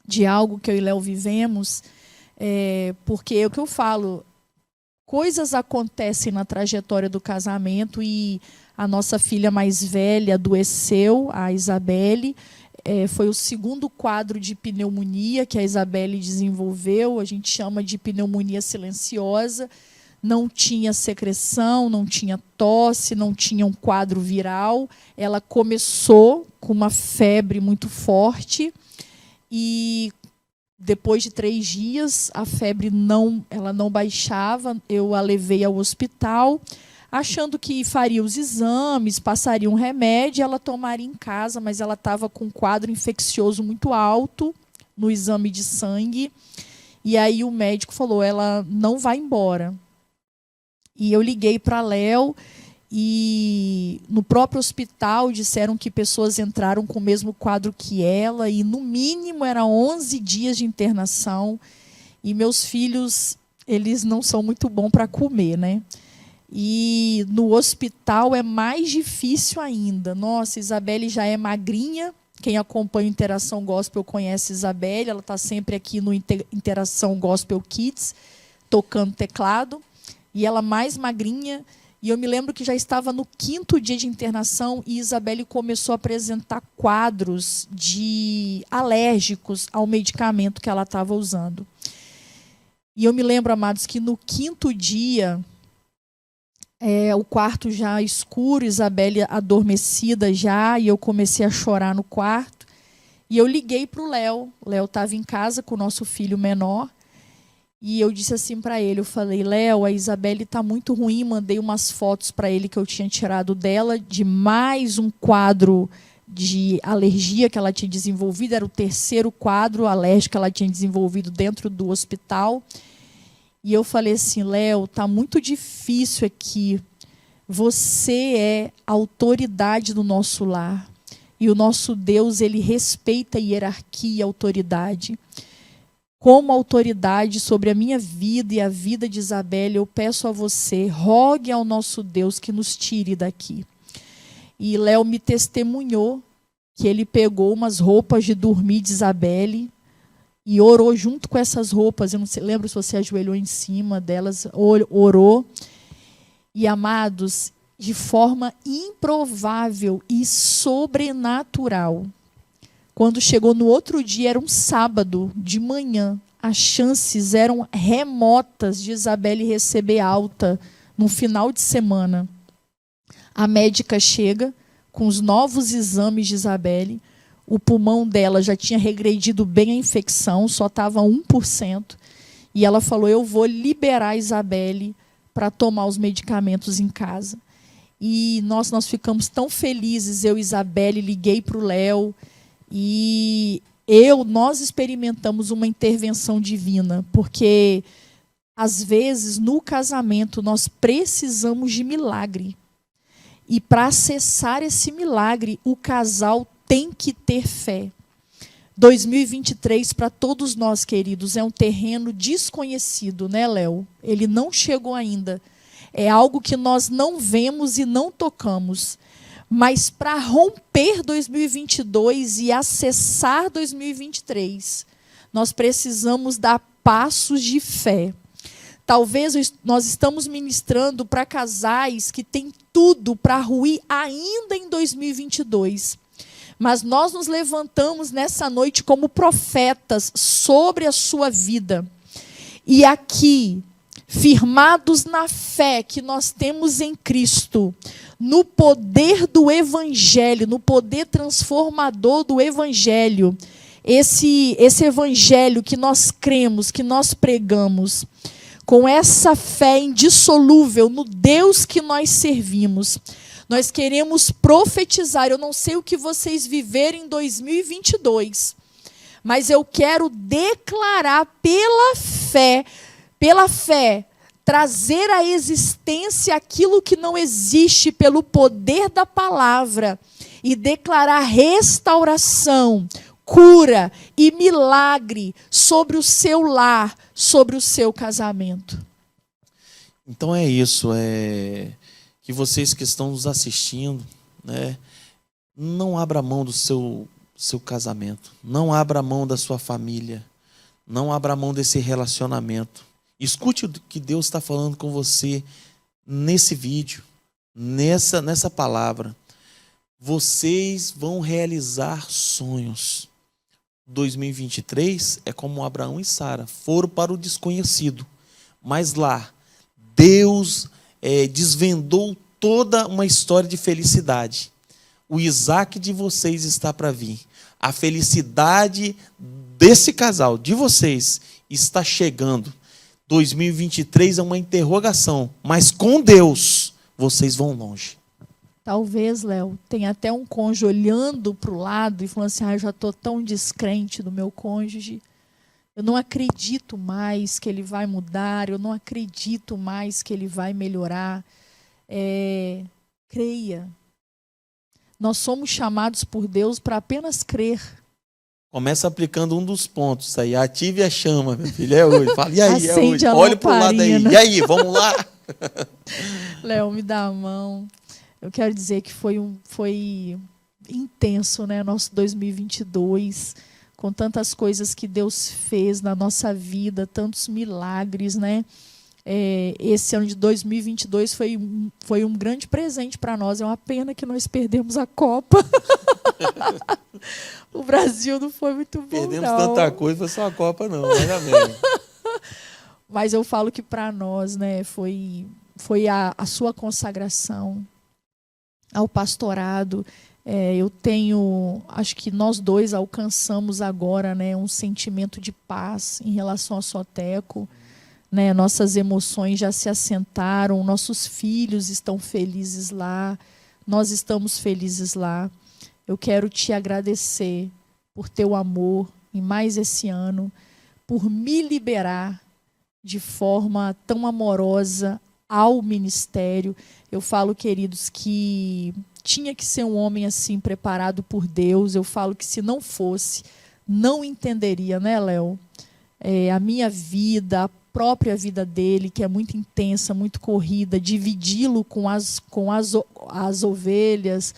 de algo que eu e Léo vivemos, porque é o que eu falo, coisas acontecem na trajetória do casamento e a nossa filha mais velha adoeceu, a Isabelle, foi o segundo quadro de pneumonia que a Isabelle desenvolveu, a gente chama de pneumonia silenciosa, não tinha secreção, não tinha tosse, não tinha um quadro viral, ela começou com uma febre muito forte e depois de 3 dias a febre ela não baixava, eu a levei ao hospital, achando que faria os exames, passaria um remédio, ela tomaria em casa, mas ela estava com um quadro infeccioso muito alto no exame de sangue. E aí o médico falou, ela não vai embora. E eu liguei para Léo e no próprio hospital disseram que pessoas entraram com o mesmo quadro que ela e no mínimo eram 11 dias de internação. E meus filhos, eles não são muito bons para comer, né? E no hospital é mais difícil ainda. Nossa, Isabelle já é magrinha. Quem acompanha o Interação Gospel conhece Isabelle. Ela está sempre aqui no Interação Gospel Kids, tocando teclado. E ela mais magrinha. E eu me lembro que já estava no 5º dia de internação e Isabelle começou a apresentar quadros alérgicos ao medicamento que ela estava usando. E eu me lembro, amados, que no 5º dia... o quarto já escuro, Isabelle adormecida já, e eu comecei a chorar no quarto. E eu liguei para o Léo. O Léo estava em casa com o nosso filho menor. E eu disse assim para ele, eu falei, Léo, a Isabelle está muito ruim, mandei umas fotos para ele que eu tinha tirado dela, de mais um quadro de alergia que ela tinha desenvolvido, era o 3º quadro alérgico que ela tinha desenvolvido dentro do hospital. E eu falei assim, Léo, está muito difícil aqui. Você é a autoridade do nosso lar. E o nosso Deus, ele respeita a hierarquia e a autoridade. Como autoridade sobre a minha vida e a vida de Isabelle, eu peço a você, rogue ao nosso Deus que nos tire daqui. E Léo me testemunhou que ele pegou umas roupas de dormir de Isabelle e orou junto com essas roupas. Eu não lembro se você ajoelhou em cima delas, orou. E, amados, de forma improvável e sobrenatural, quando chegou no outro dia, era um sábado de manhã, as chances eram remotas de Isabelle receber alta no final de semana. A médica chega com os novos exames de Isabelle. O pulmão dela já tinha regredido bem a infecção, só estava 1%. E ela falou, eu vou liberar a Isabelle para tomar os medicamentos em casa. E nós ficamos tão felizes, eu e Isabelle, liguei para o Léo, e nós experimentamos uma intervenção divina, porque, às vezes, no casamento, nós precisamos de milagre. E, para acessar esse milagre, o casal tem que ter fé. 2023, para todos nós, queridos, é um terreno desconhecido, né, Léo? Ele não chegou ainda. É algo que nós não vemos e não tocamos. Mas para romper 2022 e acessar 2023, nós precisamos dar passos de fé. Talvez nós estamos ministrando para casais que têm tudo para ruir ainda em 2022. Mas nós nos levantamos nessa noite como profetas sobre a sua vida. E aqui, firmados na fé que nós temos em Cristo, no poder do Evangelho, no poder transformador do Evangelho, esse Evangelho que nós cremos, que nós pregamos, com essa fé indissolúvel no Deus que nós servimos, nós queremos profetizar. Eu não sei o que vocês viverem em 2022, mas eu quero declarar pela fé, trazer à existência aquilo que não existe pelo poder da palavra e declarar restauração, cura e milagre sobre o seu lar, sobre o seu casamento. Então é isso, que vocês que estão nos assistindo, né, não abra mão do seu casamento, não abra mão da sua família, não abra mão desse relacionamento. Escute o que Deus está falando com você nesse vídeo, nessa palavra. Vocês vão realizar sonhos. 2023 é como Abraão e Sara foram para o desconhecido, mas lá Deus desvendou toda uma história de felicidade. O Isaac de vocês está para vir. A felicidade desse casal, de vocês, está chegando. 2023 é uma interrogação, mas com Deus vocês vão longe. Talvez, Léo, tenha até um cônjuge olhando para o lado e falando assim, eu já estou tão descrente do meu cônjuge, eu não acredito mais que ele vai mudar, eu não acredito mais que ele vai melhorar. Creia. Nós somos chamados por Deus para apenas crer. Começa aplicando um dos pontos aí. Ative a chama, meu filho. É hoje. Fala, e aí, acende é hoje. Olha para o lado aí. E aí, vamos lá? Léo, me dá a mão. Eu quero dizer que foi intenso, né? Nosso 2022, com tantas coisas que Deus fez na nossa vida, tantos milagres, né? Esse ano de 2022 foi um grande presente para nós. É uma pena que nós perdemos a Copa. O Brasil não foi muito bom, perdemos não. Tanta coisa, foi só a Copa, não. Ainda bem. Mas eu falo que para nós, né, foi a sua consagração ao pastorado. Acho que nós dois alcançamos agora, né, um sentimento de paz em relação a Soteco. Né, nossas emoções já se assentaram, nossos filhos estão felizes lá, nós estamos felizes lá. Eu quero te agradecer por teu amor em mais esse ano, por me liberar de forma tão amorosa ao ministério. Eu falo, queridos, que tinha que ser um homem assim, preparado por Deus. Eu falo que se não fosse, não entenderia, né, Léo? A minha vida, a própria vida dele, que é muito intensa, muito corrida, dividi-lo com as ovelhas,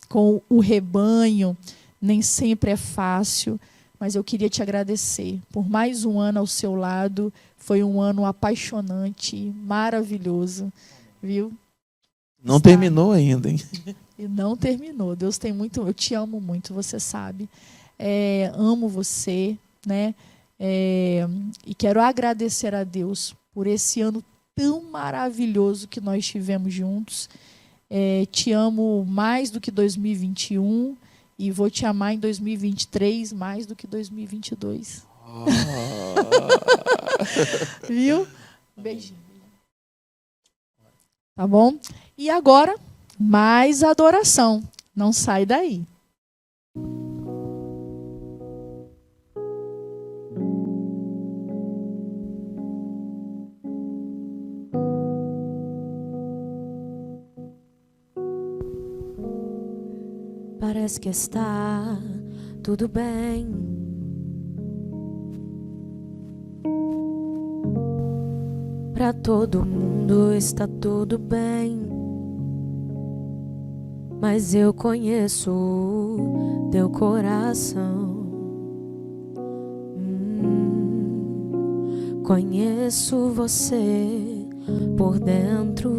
com o rebanho, nem sempre é fácil, mas eu queria te agradecer por mais um ano ao seu lado. Foi um ano apaixonante, maravilhoso, viu? Não terminou ainda, hein? E não terminou. Deus tem muito. Eu te amo muito, você sabe. Amo você, né? E quero agradecer a Deus por esse ano tão maravilhoso que nós tivemos juntos. Te amo mais do que 2021 e vou te amar em 2023 mais do que 2022. Viu? Beijinho. Tá bom? E agora, mais adoração. Não sai daí. Parece que está tudo bem. Para todo mundo está tudo bem. Mas eu conheço teu coração. Conheço você por dentro.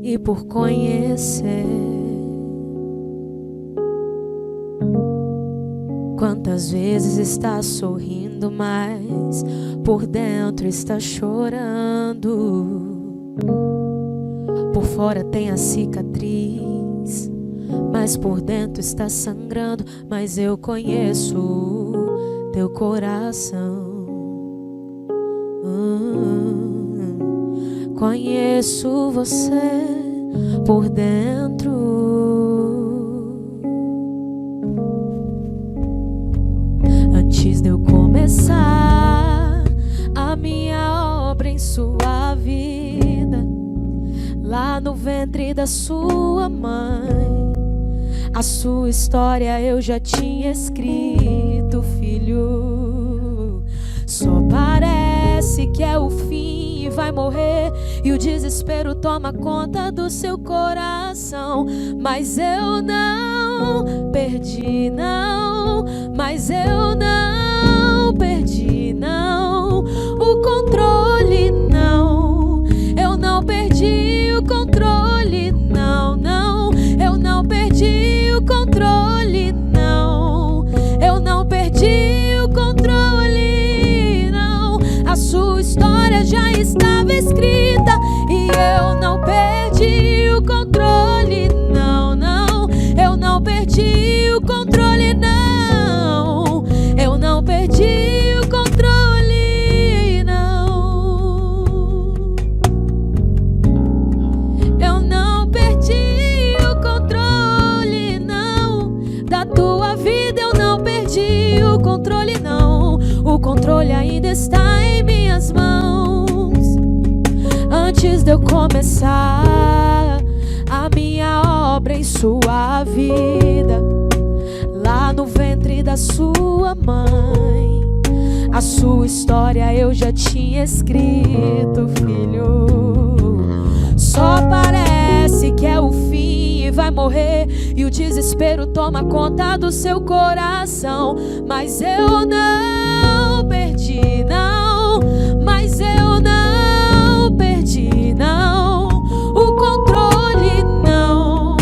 E por conhecer, quantas vezes está sorrindo, mas por dentro está chorando. Por fora tem a cicatriz, mas por dentro está sangrando. Mas eu conheço teu coração. Conheço você por dentro. Antes de eu começar a minha obra em sua vida, lá no ventre da sua mãe, a sua história eu já tinha escrito, filho. Só parece que é o fim e vai morrer, e o desespero toma conta do seu coração. Mas eu não perdi, não. Mas eu não perdi, não. O controle, não. Eu não perdi o controle, não, não. Eu não perdi o controle, não. Eu não perdi o controle, não. A sua história já estava escrita e eu não perdi o controle, não, não. Eu não perdi o controle, não. Eu não perdi o controle, não. Eu não perdi o controle, não. Da tua vida eu não perdi o controle, não. O controle ainda está em minhas mãos. Antes de eu começar a minha obra em sua vida, lá no ventre da sua mãe, a sua história eu já tinha escrito, filho. Só parece que é o fim e vai morrer, e o desespero toma conta do seu coração. Mas eu não perdi, não. Mas eu não perdi, não. O controle, não.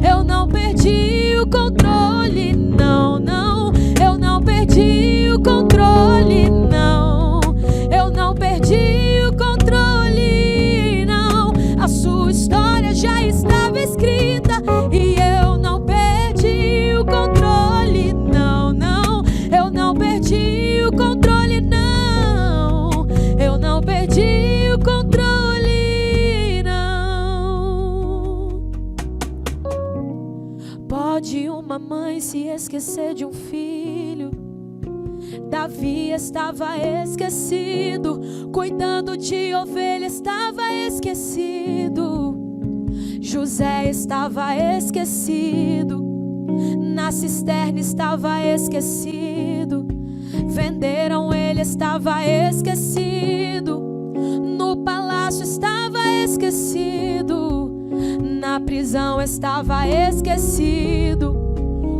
Eu não perdi o controle, não, não. Eu não perdi o controle, não. Eu não perdi o controle, não. A sua história já estava escrita e eu não perdi o controle, não, não. Eu não perdi o controle, não. Eu não perdi o controle, não. Pode uma mãe se esquecer de um filho? Davi estava esquecido, cuidando de ovelha estava esquecido. José estava esquecido, na cisterna estava esquecido. Venderam ele, estava esquecido. No palácio estava esquecido, na prisão estava esquecido.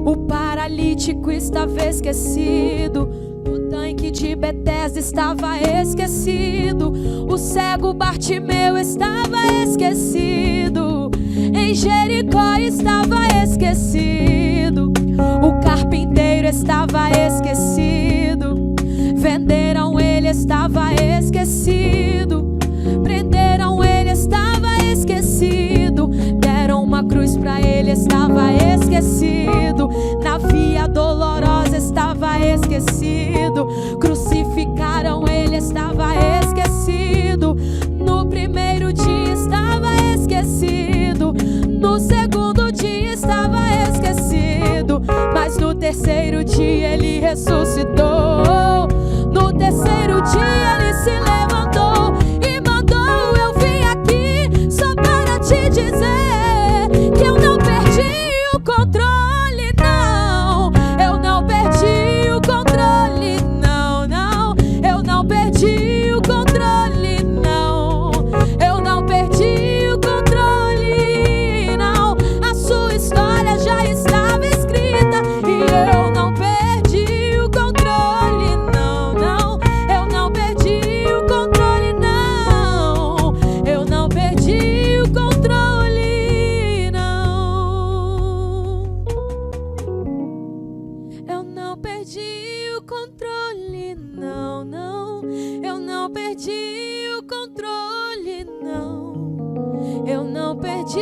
O paralítico estava esquecido, o tanque de Betesda estava esquecido, o cego Bartimeu estava esquecido, em Jericó estava esquecido, o carpinteiro estava esquecido, venderam ele, estava esquecido, prenderam ele, estava esquecido, deram uma cruz pra ele, estava esquecido, na via dolorosa estava esquecido, crucificaram ele, estava esquecido, no primeiro dia estava esquecido, no segundo dia estava esquecido, mas no terceiro dia ele ressuscitou, no terceiro dia ele se levantou e mandou: eu vim aqui só para te dizer que eu não perdi o controle, não. Eu não perdi o controle, não, não. Eu não perdi o controle, não. Eu não perdi o controle, não. A sua história já estava escrita e eu não perdi o controle, não, não. Eu não perdi o controle, não. Eu não perdi o controle, não. Eu não perdi o controle, não, não. Eu não perdi o controle, não. Eu não perdi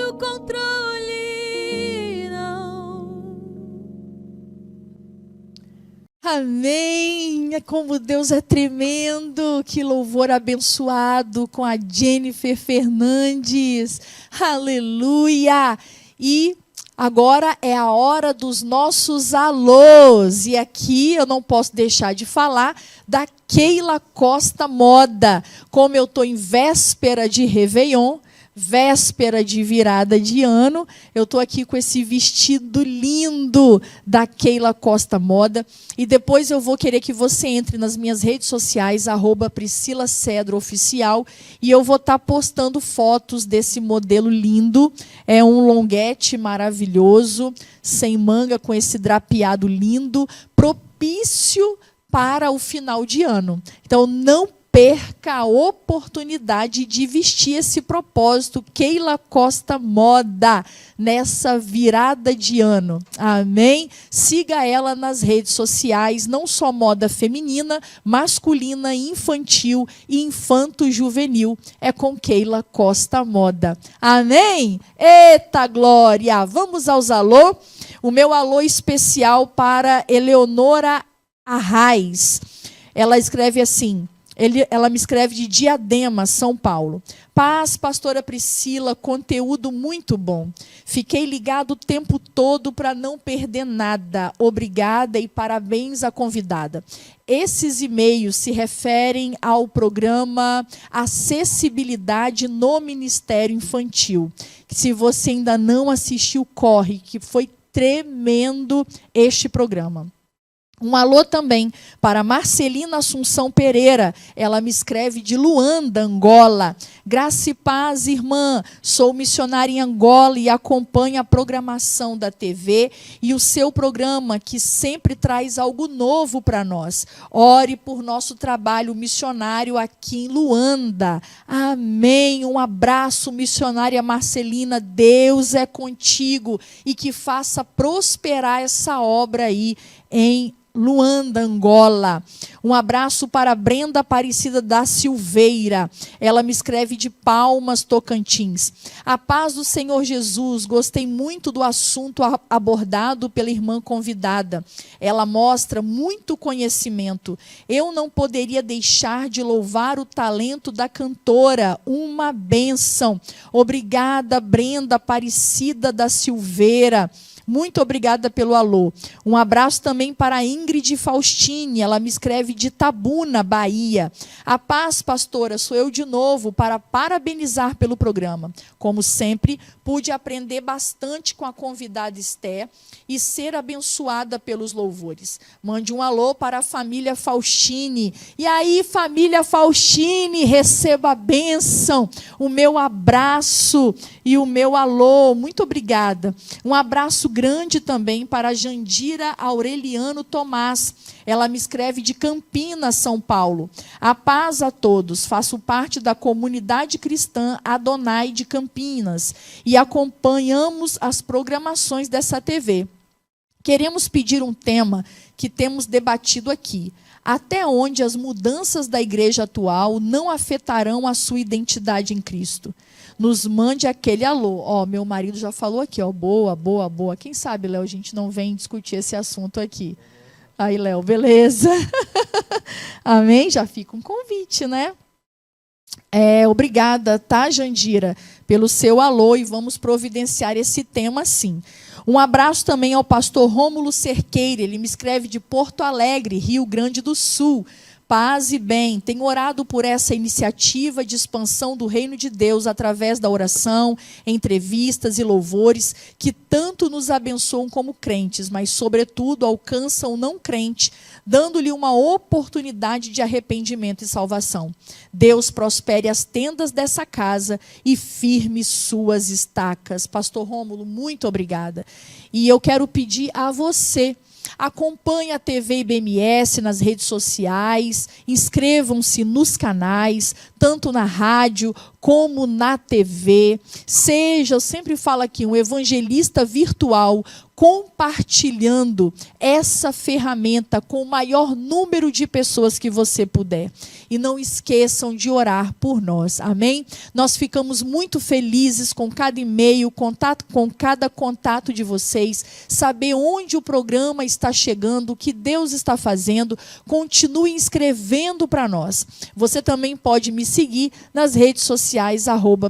o controle, não. Amém! Como Deus é tremendo! Que louvor abençoado com a Jennifer Fernandes. Aleluia! E agora é a hora dos nossos alôs. E aqui eu não posso deixar de falar da Keila Costa Moda. Como eu estou em véspera de Réveillon, véspera de virada de ano, eu estou aqui com esse vestido lindo da Keila Costa Moda. E depois eu vou querer que você entre nas minhas redes sociais, @PriscilaCedroOficial, e eu vou estar postando fotos desse modelo lindo. É um longuete maravilhoso, sem manga, com esse drapeado lindo, propício para o final de ano. Então, não perca a oportunidade de vestir esse propósito, Keila Costa Moda, nessa virada de ano. Amém? Siga ela nas redes sociais, não só moda feminina, masculina, infantil e infanto-juvenil. É com Keila Costa Moda. Amém? Eita glória! Vamos aos alô. O meu alô especial para Eleonora Arraes. Ela escreve assim: ela me escreve de Diadema, São Paulo. Paz, pastora Priscila, conteúdo muito bom. Fiquei ligado o tempo todo para não perder nada. Obrigada e parabéns à convidada. Esses e-mails se referem ao programa Acessibilidade no Ministério Infantil. Se você ainda não assistiu, corre, que foi tremendo este programa. Um alô também para Marcelina Assunção Pereira. Ela me escreve de Luanda, Angola. Graça e paz, irmã. Sou missionária em Angola e acompanho a programação da TV e o seu programa, que sempre traz algo novo para nós. Ore por nosso trabalho missionário aqui em Luanda. Amém. Um abraço, missionária Marcelina. Deus é contigo e que faça prosperar essa obra aí em Luanda, Angola. Um abraço para Brenda Aparecida da Silveira. Ela me escreve de Palmas, Tocantins. A paz do Senhor Jesus. Gostei muito do assunto abordado pela irmã convidada. Ela mostra muito conhecimento. Eu não poderia deixar de louvar o talento da cantora. Uma bênção. Obrigada, Brenda Aparecida da Silveira. Muito obrigada pelo alô. Um abraço também para a Ingrid Faustini. Ela me escreve de Itabuna, Bahia. A paz, pastora, sou eu de novo para parabenizar pelo programa. Como sempre, pude aprender bastante com a convidada Esther e ser abençoada pelos louvores. Mande um alô para a família Faustini. E aí, família Faustini, receba a bênção, o meu abraço e o meu alô. Muito obrigada. Um abraço grande também para a Jandira Aureliano Tomás. Ela me escreve de Campinas, São Paulo. A paz a todos. Faço parte da comunidade cristã Adonai de Campinas e acompanhamos as programações dessa TV. Queremos pedir um tema que temos debatido aqui. Até onde as mudanças da igreja atual não afetarão a sua identidade em Cristo? Nos mande aquele alô. Ó, meu marido já falou aqui, ó, boa, boa, boa. Quem sabe, Léo, a gente não vem discutir esse assunto aqui. Aí, Léo, beleza. Amém? Já fica um convite, né? Obrigada, tá, Jandira, pelo seu alô, e vamos providenciar esse tema sim. Um abraço também ao pastor Rômulo Cerqueira, ele me escreve de Porto Alegre, Rio Grande do Sul. Paz e bem, tenho orado por essa iniciativa de expansão do reino de Deus através da oração, entrevistas e louvores que tanto nos abençoam como crentes, mas sobretudo alcançam o não crente, dando-lhe uma oportunidade de arrependimento e salvação. Deus prospere as tendas dessa casa e firme suas estacas. Pastor Rômulo, muito obrigada. E eu quero pedir a você, acompanhe a TV IBMS nas redes sociais, inscrevam-se nos canais, tanto na rádio como na TV. Seja, eu sempre falo aqui, um evangelista virtual, compartilhando essa ferramenta com o maior número de pessoas que você puder. E não esqueçam de orar por nós, amém? Nós ficamos muito felizes com cada e-mail, com cada contato de vocês, saber onde o programa está chegando, o que Deus está fazendo. Continue escrevendo para nós. Você também pode me seguir nas redes sociais,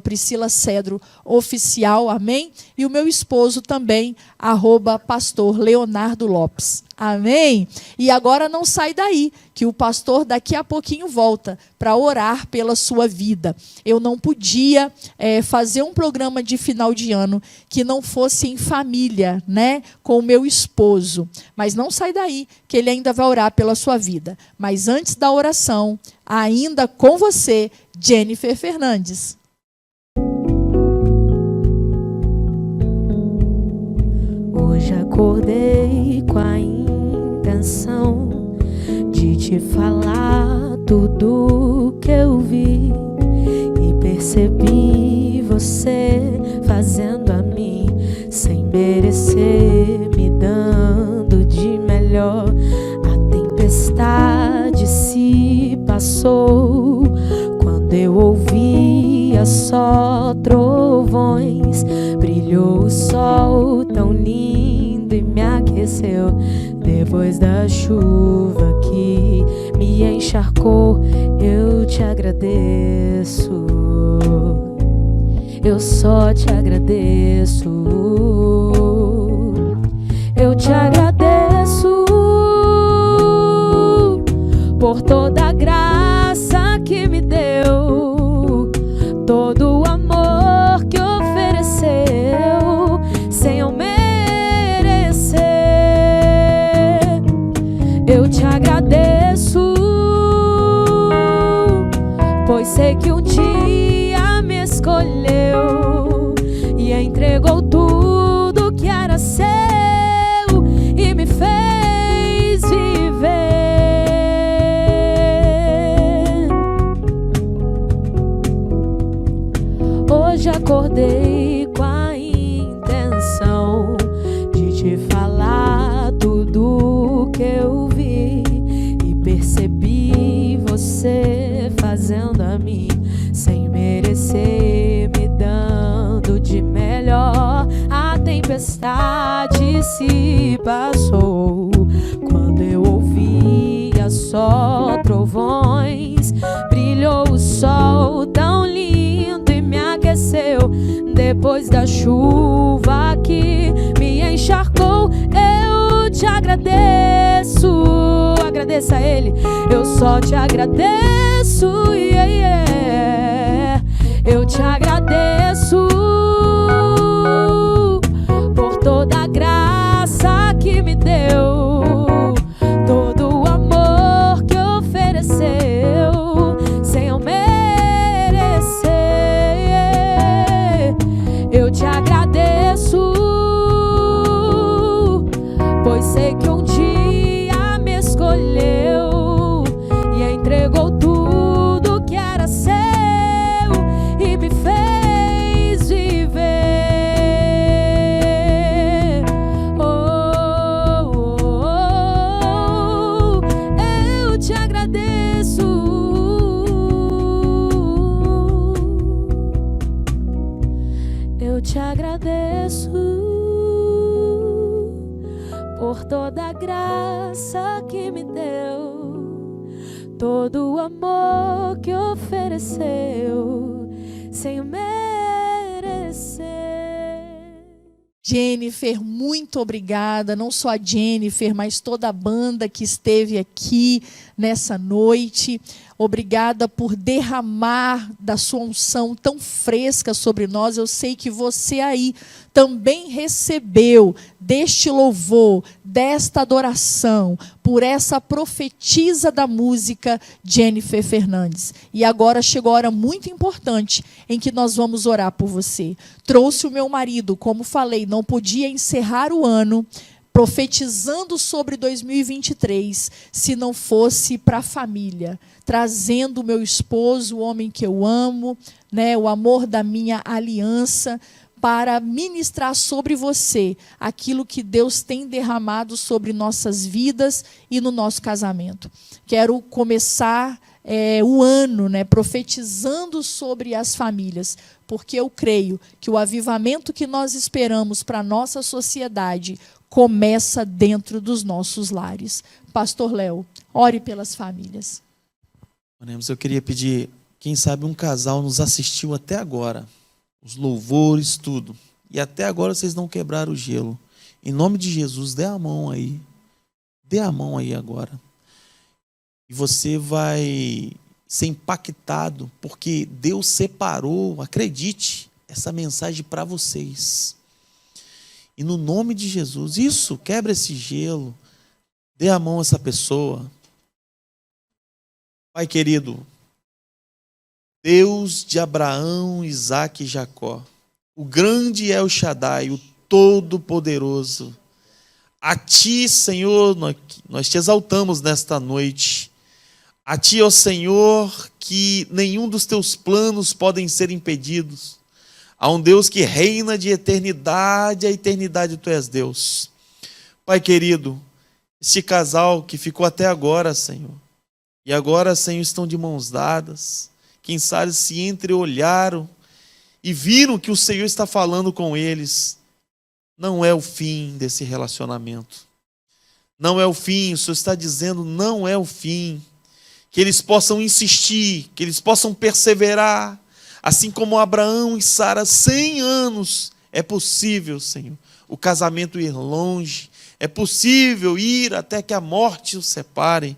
@PriscilaCedroOficial, amém? E o meu esposo também, @Pastor Leonardo Lopes. Amém? E agora não sai daí, que o pastor daqui a pouquinho volta para orar pela sua vida. Eu não podia fazer um programa de final de ano que não fosse em família, né, com o meu esposo. Mas não sai daí, que ele ainda vai orar pela sua vida. Mas antes da oração, ainda com você, Jennifer Fernandes. Hoje acordei com a intenção de te falar tudo que eu vi e percebi você fazendo a mim sem merecer, me dando de melhor. A tempestade se passou quando eu ouvia só trovões. Brilhou o sol tão lindo e me aqueceu. Depois da chuva que me encharcou, eu te agradeço. Eu só te agradeço. Eu te agradeço por toda a graça que me deu, todo o amor que ofereceu sem eu merecer. Eu te agradeço, pois sei que um dia me escolheu e entregou tudo que era seu e me fez viver. Hoje acordei com a intenção de te falar tudo que eu vi e percebi você fazendo a mim sem merecer, me dando de melhor. A tempestade se passou quando eu ouvia só trovões. Brilhou o sol tão lindo e me aqueceu. Depois da chuva que me encharcou, eu te agradeço. Agradeça a Ele. Eu só te agradeço, yeah, yeah. Eu te agradeço por toda a graça que me deu, todo o amor que ofereceu sem eu merecer. Eu te agradeço agradeço por toda a graça que me deu, todo o amor que ofereceu sem merecer. Jennifer, muito obrigada, não só a Jennifer, mas toda a banda que esteve aqui nessa noite. Obrigada por derramar da sua unção tão fresca sobre nós. Eu sei que você aí também recebeu deste louvor, desta adoração, por essa profetisa da música, Jennifer Fernandes. E agora chegou a hora muito importante em que nós vamos orar por você. Trouxe o meu marido, como falei, não podia encerrar o ano profetizando sobre 2023, se não fosse para a família, trazendo o meu esposo, o homem que eu amo, né, o amor da minha aliança, para ministrar sobre você aquilo que Deus tem derramado sobre nossas vidas e no nosso casamento. Quero começar o ano, né, profetizando sobre as famílias, porque eu creio que o avivamento que nós esperamos para a nossa sociedade começa dentro dos nossos lares. Pastor Léo, ore pelas famílias. Oremos. Eu queria pedir, quem sabe um casal nos assistiu até agora, os louvores, tudo, e até agora vocês não quebraram o gelo. Em nome de Jesus, dê a mão aí agora. E você vai ser impactado, porque Deus separou, acredite, essa mensagem para vocês. E no nome de Jesus, isso, quebra esse gelo, dê a mão a essa pessoa. Pai querido, Deus de Abraão, Isaque e Jacó, o grande El Shaddai, o Todo-Poderoso, a Ti, Senhor, nós Te exaltamos nesta noite. A Ti, ó Senhor, que nenhum dos Teus planos podem ser impedidos. Há um Deus que reina de eternidade a eternidade, Tu és Deus. Pai querido, este casal que ficou até agora, Senhor, e agora, Senhor, estão de mãos dadas, quem sabe se entreolharam e viram que o Senhor está falando com eles. Não é o fim desse relacionamento. Não é o fim, o Senhor está dizendo, não é o fim. Que eles possam insistir, que eles possam perseverar, assim como Abraão e Sara, 100 anos, é possível, Senhor, o casamento ir longe, é possível ir até que a morte os separe.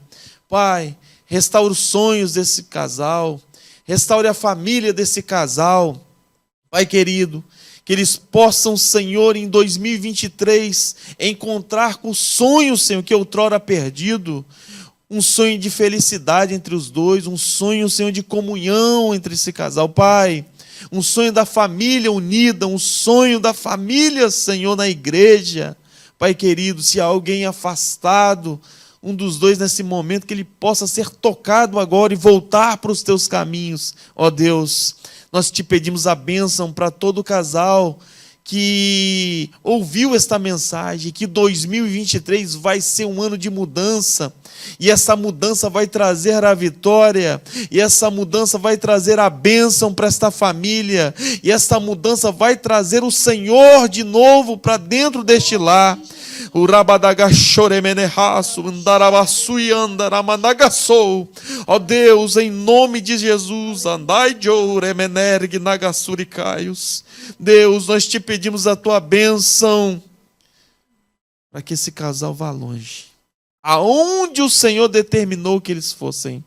Pai, restaure os sonhos desse casal, restaure a família desse casal. Pai querido, que eles possam, Senhor, em 2023, encontrar com o sonho, Senhor, que outrora perdido, um sonho de felicidade entre os dois, um sonho, Senhor, de comunhão entre esse casal. Pai, um sonho da família unida, um sonho da família, Senhor, na igreja. Pai querido, se há alguém afastado, um dos dois nesse momento, que ele possa ser tocado agora e voltar para os Teus caminhos. Ó Deus, nós Te pedimos a bênção para todo casal que ouviu esta mensagem, que 2023 vai ser um ano de mudança, e essa mudança vai trazer a vitória, e essa mudança vai trazer a bênção para esta família, e essa mudança vai trazer o Senhor de novo para dentro deste lar. Ó Deus, em nome de Jesus, Deus, nós Te pedimos a Tua bênção para que esse casal vá longe, aonde o Senhor determinou que eles fossem.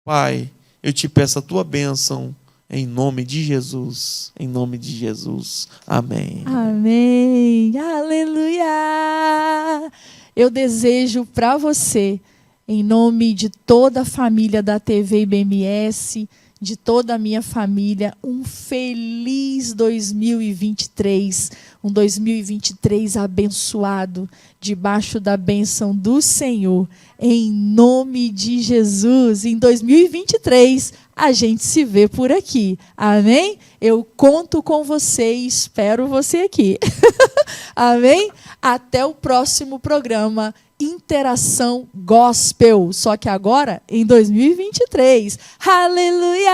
Pai, eu Te peço a Tua bênção, em nome de Jesus, em nome de Jesus. Amém. Amém. Aleluia. Eu desejo para você, em nome de toda a família da TV IBMS, de toda a minha família, um feliz 2023, um 2023 abençoado, debaixo da bênção do Senhor, em nome de Jesus. Em 2023, a gente se vê por aqui, amém? Eu conto com você e espero você aqui, amém? Até o próximo programa, Interação Gospel, só que agora em 2023. Aleluia!